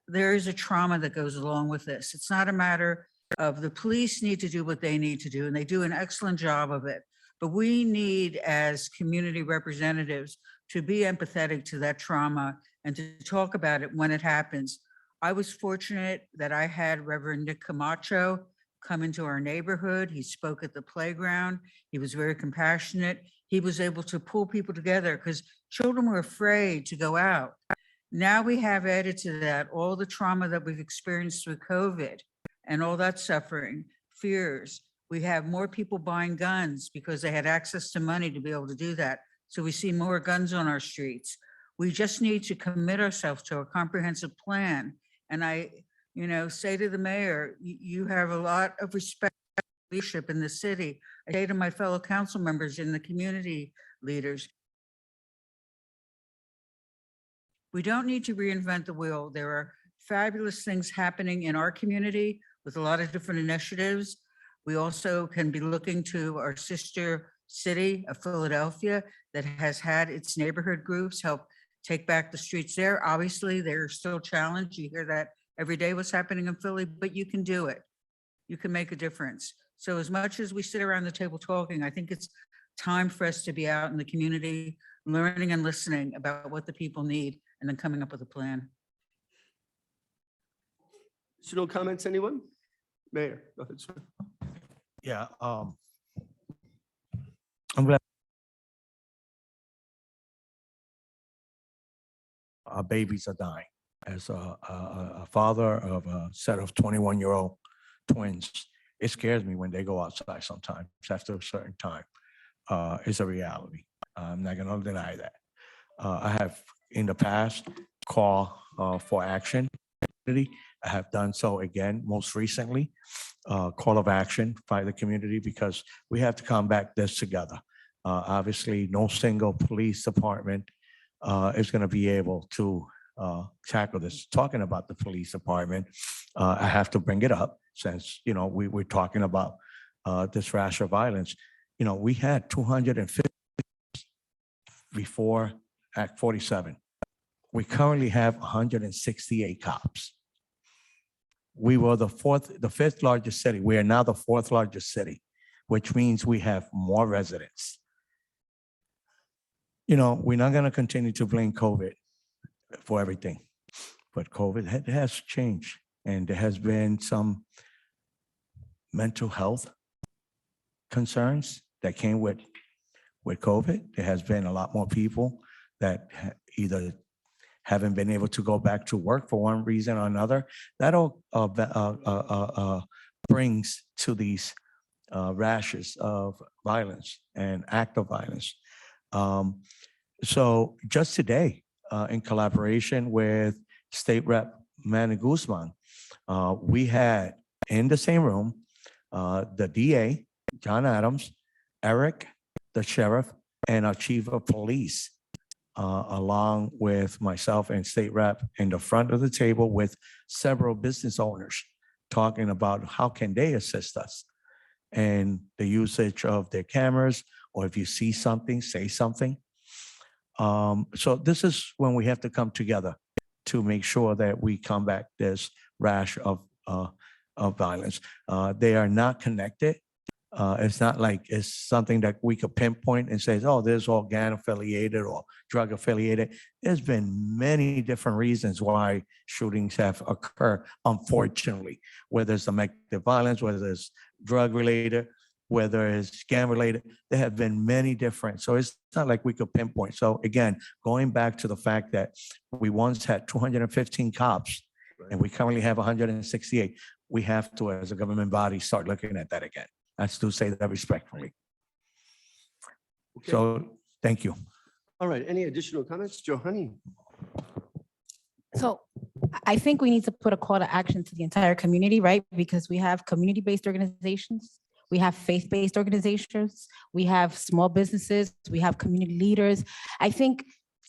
There is a trauma that goes along with this. It's not a matter of the police need to do what they need to do, and they do an excellent job of it. But we need, as community representatives, to be empathetic to that trauma and to talk about it when it happens. I was fortunate that I had Reverend Nick Camacho come into our neighborhood. He spoke at the playground. He was very compassionate. He was able to pull people together because children were afraid to go out. Now we have added to that all the trauma that we've experienced through COVID and all that suffering, fears. We have more people buying guns because they had access to money to be able to do that. So we see more guns on our streets. We just need to commit ourselves to a comprehensive plan. And I, say to the mayor, you have a lot of respect for leadership in the city. I say to my fellow council members and the community leaders, We don't need to reinvent the wheel. There are fabulous things happening in our community with a lot of different initiatives. We also can be looking to our sister city of Philadelphia that has had its neighborhood groups help take back the streets there. Obviously, they're still challenged. You hear that every day what's happening in Philly, but you can do it. You can make a difference. So as much as we sit around the table talking, I think it's time for us to be out in the community, learning and listening about what the people need, and then coming up with a plan. Additional comments, anyone? Mayor, go ahead, sir. Yeah, I'm glad. Our babies are dying. As a father of a set of 21-year-old twins, it scares me when they go outside sometimes after a certain time. It's a reality. I'm not gonna deny that. I have in the past called for action. I have done so again, most recently, call of action by the community because we have to combat this together. Obviously, no single police department is going to be able to tackle this. Talking about the police department, I have to bring it up since, you know, we're talking about this rash of violence. You know, we had 250 before Act 47. We currently have 168 cops. We were the fifth largest city. We are now the fourth largest city, which means we have more residents. You know, we're not going to continue to blame COVID for everything, but COVID has changed, and there has been some mental health concerns that came with COVID. There has been a lot more people that either haven't been able to go back to work for one reason or another. That all brings to these rashes of violence and act of violence. So just today, in collaboration with State Rep Manny Guzman, we had in the same room, the DA, John Adams, Eric, the sheriff, and our chief of police, along with myself and State Rep in the front of the table with several business owners talking about how can they assist us and the usage of their cameras, or if you see something, say something. So this is when we have to come together to make sure that we combat this rash of violence. They are not connected. It's not like it's something that we could pinpoint and say, oh, there's all gang affiliated or drug affiliated. There's been many different reasons why shootings have occurred, unfortunately, whether it's domestic violence, whether it's drug related, whether it's gang related, there have been many different. So it's not like we could pinpoint. So again, going back to the fact that we once had 215 cops and we currently have 168, we have to, as a government body, start looking at that again. I still say that respectfully. Okay. So thank you. All right, any additional comments? Joe Honey? So I think we need to put a call to action to the entire community, right? Because we have community-based organizations, we have faith-based organizations, we have small businesses, we have community leaders. I think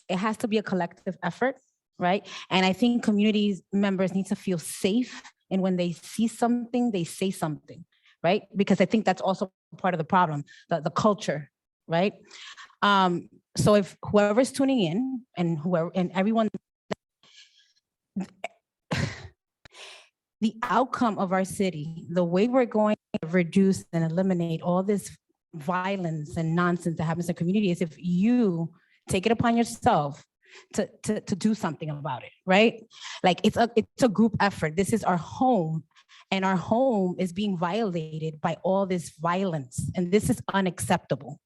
it has to be a collective effort, right? And I think community members need to feel safe. And when they see something, they say something, right? Because I think that's also part of the problem, the culture, right? So if whoever's tuning in and everyone, the outcome of our city, the way we're going to reduce and eliminate all this violence and nonsense that happens in the community is if you take it upon yourself to do something about it, right? Like it's a group effort. This is our home, and our home is being violated by all this violence, and this is unacceptable.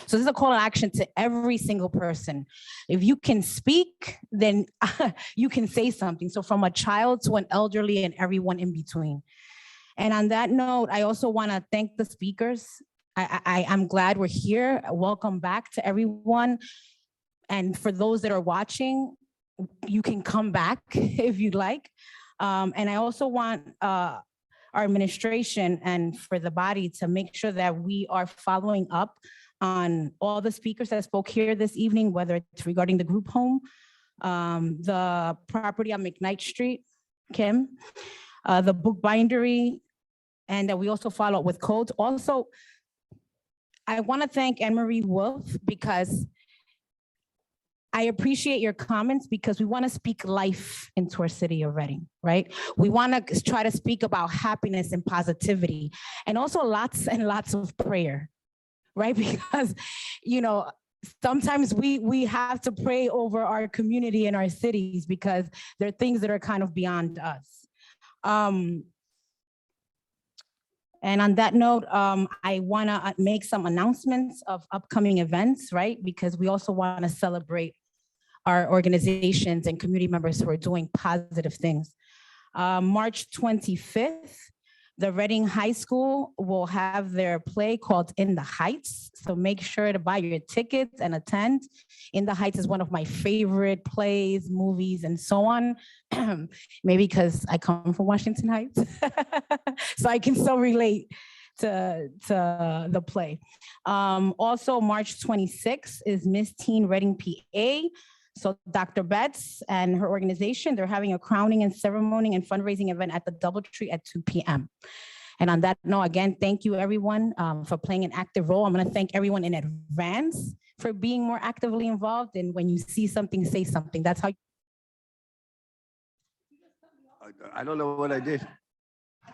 So this is a call to action to every single person. If you can speak, then you can say something. So from a child to an elderly and everyone in between. And on that note, I also want to thank the speakers. I'm glad we're here. Welcome back to everyone. And for those that are watching, you can come back if you'd like. And I also want our administration and for the body to make sure that we are following up on all the speakers that spoke here this evening, whether it's regarding the group home the property on McKnight Street, Kim, the bookbindery, and we also follow up with codes. Also, I want to thank Anne Marie Wolf because I appreciate your comments because we want to speak life into our city of Reading, right? We want to try to speak about happiness and positivity and also lots and lots of prayer, right? Because, you know, sometimes we have to pray over our community and our cities because there are things that are kind of beyond us. And on that note, I want to make some announcements of upcoming events, right? Because we also want to celebrate our organizations and community members who are doing positive things. March 25th, the Reading High School will have their play called In the Heights. So make sure to buy your tickets and attend. In the Heights is one of my favorite plays, movies, and so on. Maybe because I come from Washington Heights, so I can still relate to the play. Also, March 26th is Miss Teen Reading PA. So Dr. Betts and her organization, they're having a crowning and ceremony and fundraising event at the DoubleTree at 2 p.m. And on that note, again, thank you everyone for playing an active role. I'm gonna thank everyone in advance for being more actively involved. And when you see something, say something. That's how. I don't know what I did.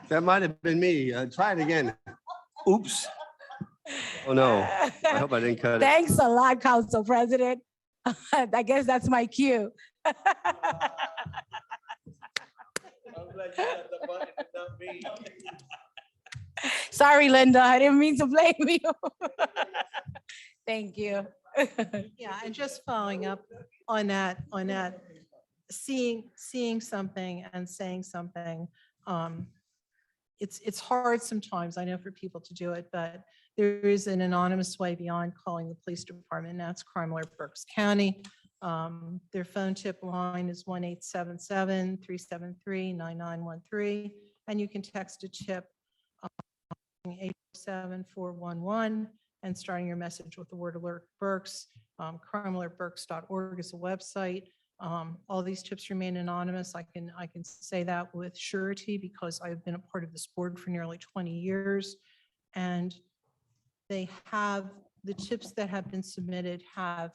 That might have been me. Try it again. Oops. Oh, no. I hope I didn't cut it. Thanks a lot, Council President. I guess that's my cue. Sorry, Linda, I didn't mean to blame you. Thank you. Yeah, and just following up on that, seeing something and saying something. It's hard sometimes, I know, for people to do it, but there is an anonymous way beyond calling the police department, and that's Crime Alert Berks County. Their phone tip line is 1-877-373-9913, and you can text a tip 87411 and starting your message with the word alert Berks. crimealertberks.org is a website. All these tips remain anonymous. I can say that with surety because I've been a part of this board for nearly 20 years. And they have, the tips that have been submitted have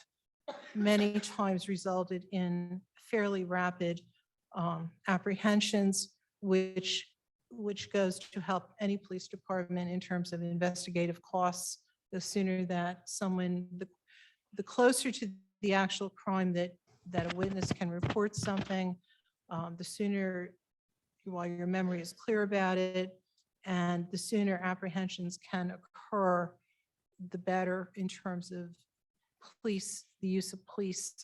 many times resulted in fairly rapid apprehensions, which goes to help any police department in terms of investigative costs. The sooner that someone, the closer to the actual crime that a witness can report something, the sooner, while your memory is clear about it, and the sooner apprehensions can occur, the better in terms of police, the use of police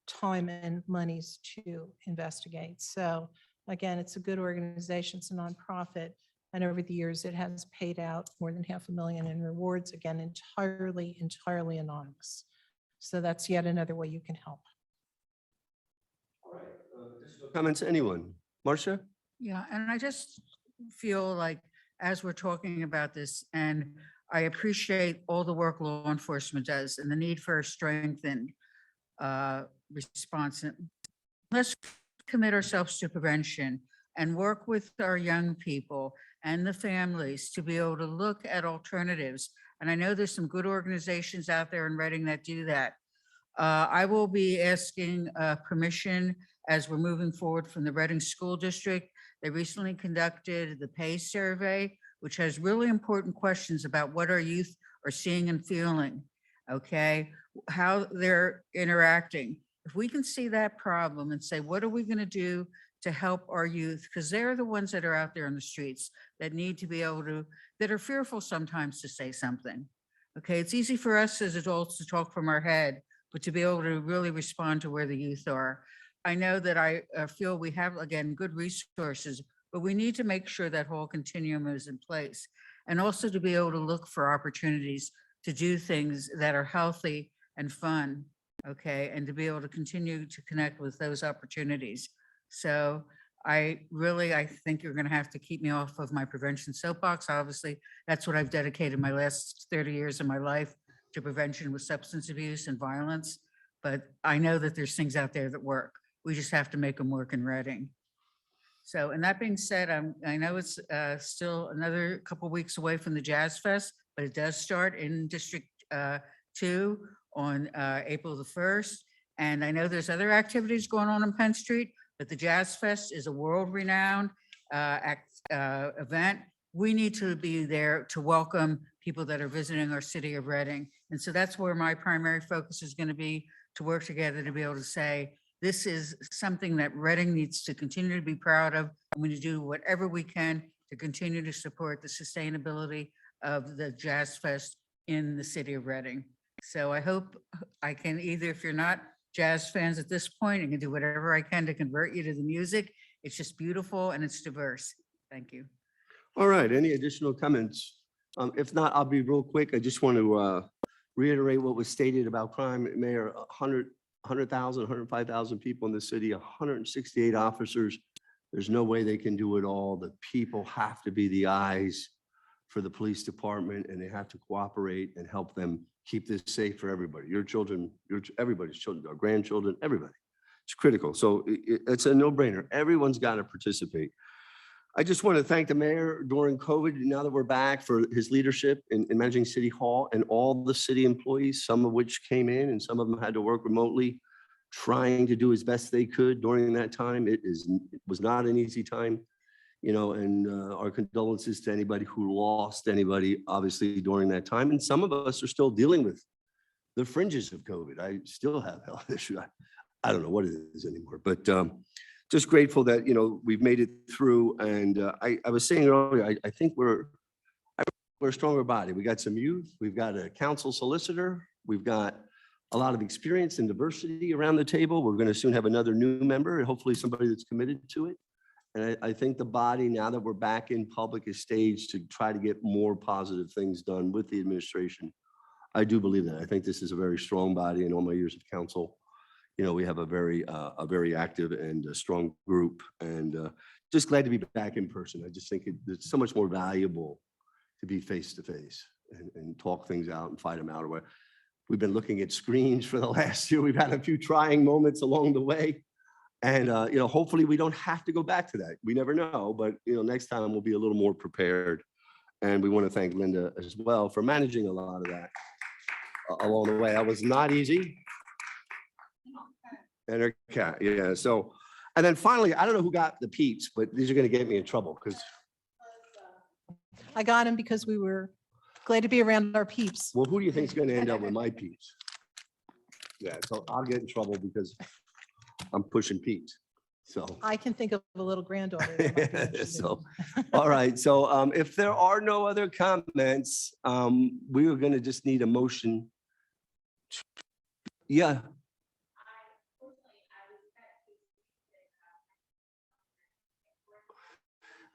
time and monies to investigate. So again, it's a good organization, it's a nonprofit, and over the years it has paid out more than $500,000 in rewards, again, entirely anonymous. So that's yet another way you can help. Comments, anyone? Marcia? Yeah, and I just feel like as we're talking about this, and I appreciate all the work law enforcement does and the need for a strengthened response. Let's commit ourselves to prevention and work with our young people and the families to be able to look at alternatives. And I know there's some good organizations out there in Reading that do that. I will be asking permission as we're moving forward from the Reading School District. They recently conducted the PACE survey, which has really important questions about what our youth are seeing and feeling, okay? How they're interacting. If we can see that problem and say, what are we gonna do to help our youth? Because they're the ones that are out there in the streets that need to be able to, that are fearful sometimes to say something. Okay, it's easy for us as adults to talk from our head, but to be able to really respond to where the youth are. I know that I feel we have, again, good resources, but we need to make sure that whole continuum is in place. And also to be able to look for opportunities to do things that are healthy and fun, okay? And to be able to continue to connect with those opportunities. So I think you're gonna have to keep me off of my prevention soapbox. Obviously, that's what I've dedicated my last 30 years of my life to prevention with substance abuse and violence. but I know that there's things out there that work. We just have to make them work in Reading. So, and that being said, I know it's still another couple weeks away from the Jazz Fest, but it does start in District 2 on April the 1st. And I know there's other activities going on Penn Street, but the Jazz Fest is a world-renowned event. We need to be there to welcome people that are visiting our city of Reading. And so that's where my primary focus is going to be, to work together to be able to say, this is something that Reading needs to continue to be proud of. I'm going to do whatever we can to continue to support the sustainability of the Jazz Fest in the city of Reading. So I hope I can either, if you're not jazz fans at this point, I can do whatever I can to convert you to the music. It's just beautiful and it's diverse. Thank you. All right, any additional comments? If not, I'll be real quick. I just want to reiterate what was stated about crime. Mayor, 100,000, 105,000 people in the city, 168 officers. There's no way they can do it all. The people have to be the eyes for the police department, and they have to cooperate and help them keep this safe for everybody. Your children, everybody's children, our grandchildren, everybody. It's critical. So it's a no-brainer. Everyone's got to participate. I just want to thank the mayor during COVID, now that we're back, for his leadership in managing City Hall, and all the city employees, some of which came in and some of them had to work remotely, trying to do as best they could during that time. It was not an easy time, you know, and our condolences to anybody who lost anybody, obviously, during that time. And some of us are still dealing with the fringes of COVID. I still have health issues. I don't know what it is anymore, but just grateful that, you know, we've made it through. And I was saying earlier, I think we're a stronger body. We got some youth, we've got a council solicitor, we've got a lot of experience and diversity around the table. We're going to soon have another new member, and hopefully somebody that's committed to it. And I think the body, now that we're back in public, is staged to try to get more positive things done with the administration. I do believe that. I think this is a very strong body. In all my years of council, you know, we have a very active and a strong group, and just glad to be back in person. I just think it's so much more valuable to be face to face and talk things out and fight them out. Or we've been looking at screens for the last year. We've had a few trying moments along the way, and you know, hopefully we don't have to go back to that. We never know, but you know, next time we'll be a little more prepared. And we want to thank Linda as well for managing a lot of that along the way. That was not easy. And her cat, yeah. So, and then finally, I don't know who got the peeps, but these are going to get me in trouble because, I got him because we were glad to be around our peeps. well, who do you think is going to end up with my peeps? Yeah, so I'll get in trouble because I'm pushing peeps. So, I can think of a little granddaughter. that might be interested. so, all right. So, if there are no other comments, we are going to just need a motion. Yeah.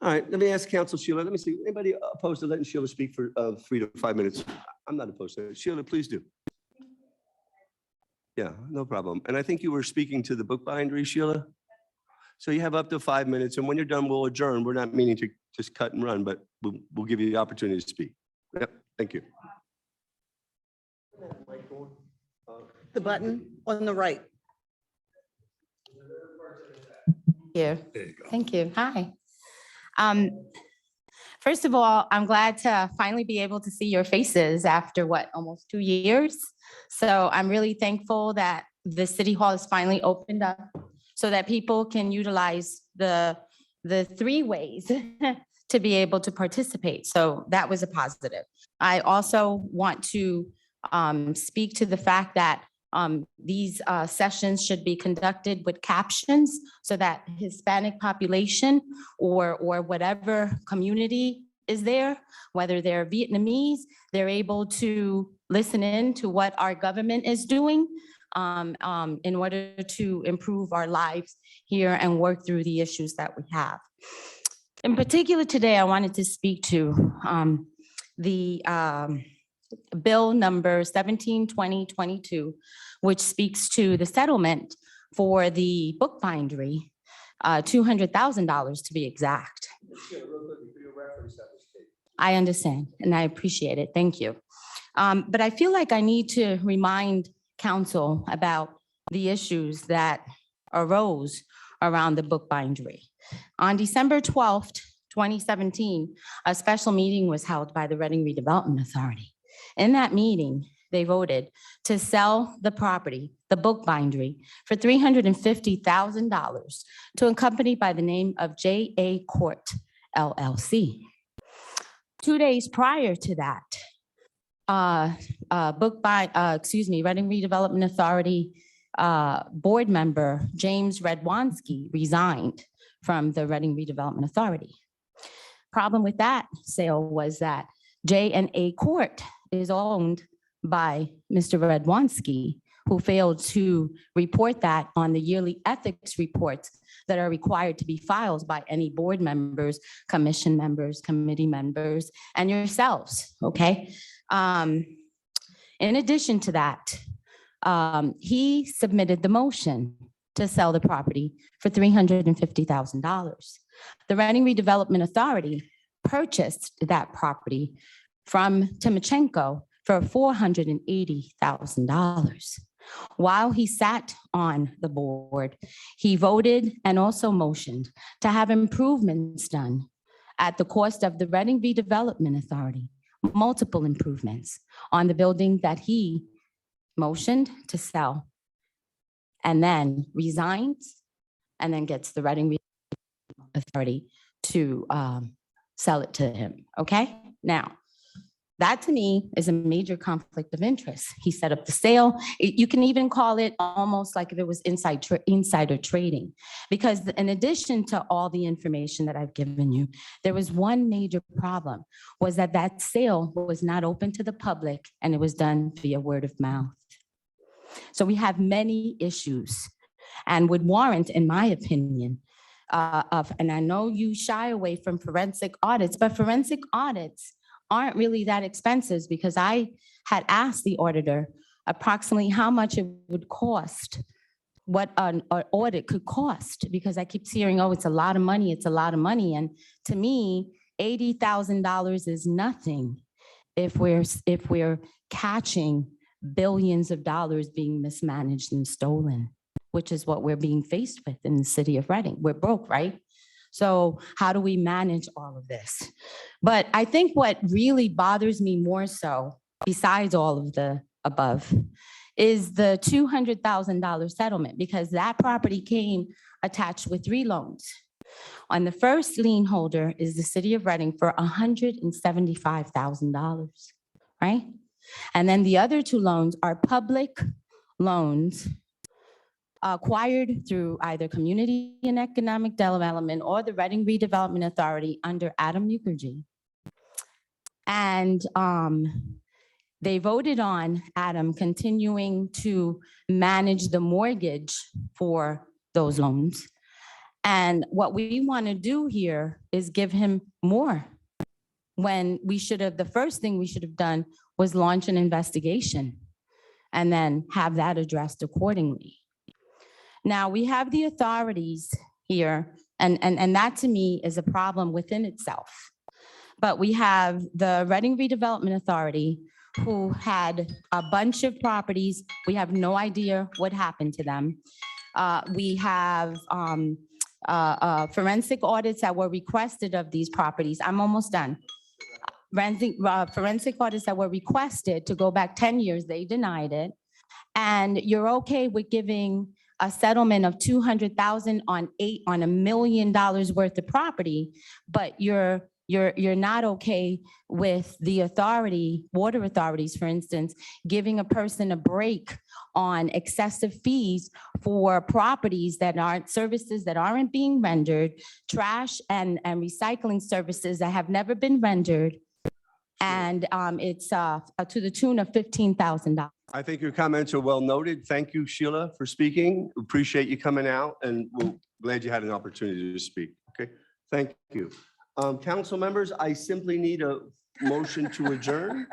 All right, let me ask Council Sheila. Let me see, anybody opposed to letting Sheila speak for 3 to 5 minutes? I'm not opposed to it. Sheila, please do. Yeah, no problem. And I think you were speaking to the book bindery, Sheila. So you have up to 5 minutes, and when you're done, we'll adjourn. We're not meaning to just cut and run, but we'll give you the opportunity to speak. Yep, thank you. The button on the right. Here. There you go. Thank you. Hi. First of all, I'm glad to finally be able to see your faces after what, almost 2 years. So I'm really thankful that the City Hall is finally opened up so that people can utilize the 3 ways to be able to participate. So that was a positive. I also want to speak to the fact that these sessions should be conducted with captions so that Hispanic population or whatever community is there, whether they're Vietnamese, they're able to listen in to what our government is doing in order to improve our lives here and work through the issues that we have. In particular, today, I wanted to speak to the Bill number 172022, which speaks to the settlement for the book bindery, $200,000 to be exact. I understand, and I appreciate it. Thank you. But I feel like I need to remind council about the issues that arose around the bookbindery. On December 12th, 2017, a special meeting was held by the Reading Redevelopment Authority. In that meeting, they voted to sell the property, the bookbindery, for $350,000 to a company by the name of J.A. Court LLC. 2 days prior to that, Reading Redevelopment Authority board member James Redwanski resigned from the Reading Redevelopment Authority. Problem with that sale was that J&A Court is owned by Mr. Redwanski, who failed to report that on the yearly ethics reports that are required to be filed by any board members, commission members, committee members, and yourselves, okay? In addition to that, he submitted the motion to sell the property for $350,000. The Reading Redevelopment Authority purchased that property from Timochenko for $480,000. While he sat on the board, he voted and also motioned to have improvements done at the cost of the Reading Redevelopment Authority, multiple improvements on the building that he motioned to sell, and then resigns, and then gets the Reading Redevelopment Authority to sell it to him, okay? Now, that to me is a major conflict of interest. He set up the sale. You can even call it almost like if it was insider trading, because in addition to all the information that I've given you, there was one major problem, was that that sale was not open to the public and it was done via word of mouth. So we have many issues and would warrant, in my opinion, and I know you shy away from forensic audits, but forensic audits aren't really that expensive, because I had asked the auditor approximately how much it would cost, what an audit could cost, because I keep hearing, oh, it's a lot of money, it's a lot of money. And to me, $80,000 is nothing if we're catching billions of dollars being mismanaged and stolen, which is what we're being faced with in the city of Reading. We're broke, right? So how do we manage all of this? But I think what really bothers me more so, besides all of the above, is the $200,000 settlement, because that property came attached with 3 loans. On the first lien holder is the city of Reading for $175,000, right? And then the other 2 loans are public loans acquired through either Community and Economic Development or the Reading Redevelopment Authority under Adam Mukherjee. And they voted on Adam continuing to manage the mortgage for those loans. And what we want to do here is give him more, when we should have, the first thing we should have done was launch an investigation and then have that addressed accordingly. Now, we have the authorities here, and that to me is a problem within itself. But we have the Reading Redevelopment Authority, who had a bunch of properties. We have no idea what happened to them. We have forensic audits that were requested of these properties. I'm almost done. Forensic audits that were requested to go back 10 years, they denied it. And you're okay with giving a settlement of $200,000 on $1 million worth of property, but you're not okay with the authority, water authorities, for instance, giving a person a break on excessive fees for properties that aren't, services that aren't being rendered, trash and recycling services that have never been rendered. And it's to the tune of $15,000. I think your comments are well noted. Thank you, Sheila, for speaking. Appreciate you coming out, and we're glad you had an opportunity to speak. Okay, thank you. Council members, I simply need a motion to adjourn.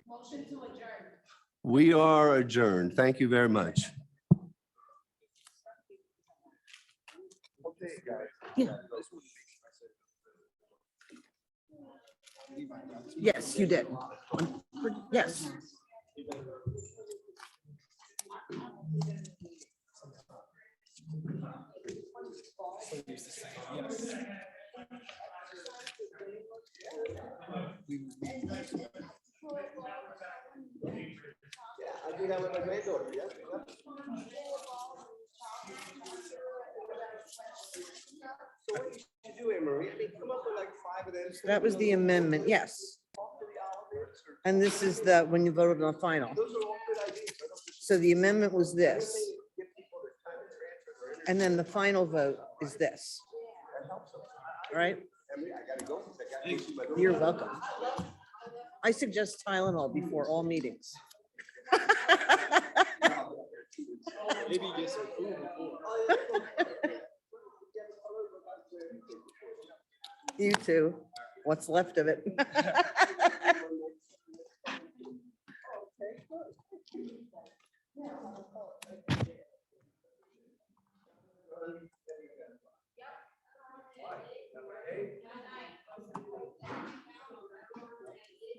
Motion to adjourn. We are adjourned. Thank you very much. Okay, guys. Yes, you did. Yes. I do that with my granddaughter, yeah. So what you should do, Anne Marie, I mean, come up with like 5 of them. That was the amendment, yes. And this is the, when you voted on the final. Those are all good ideas. So the amendment was this. And then the final vote is this. All right? I gotta go. I gotta see my daughter. You're welcome. I suggest Tylenol before all meetings. Maybe get some food before. You too. What's left of it.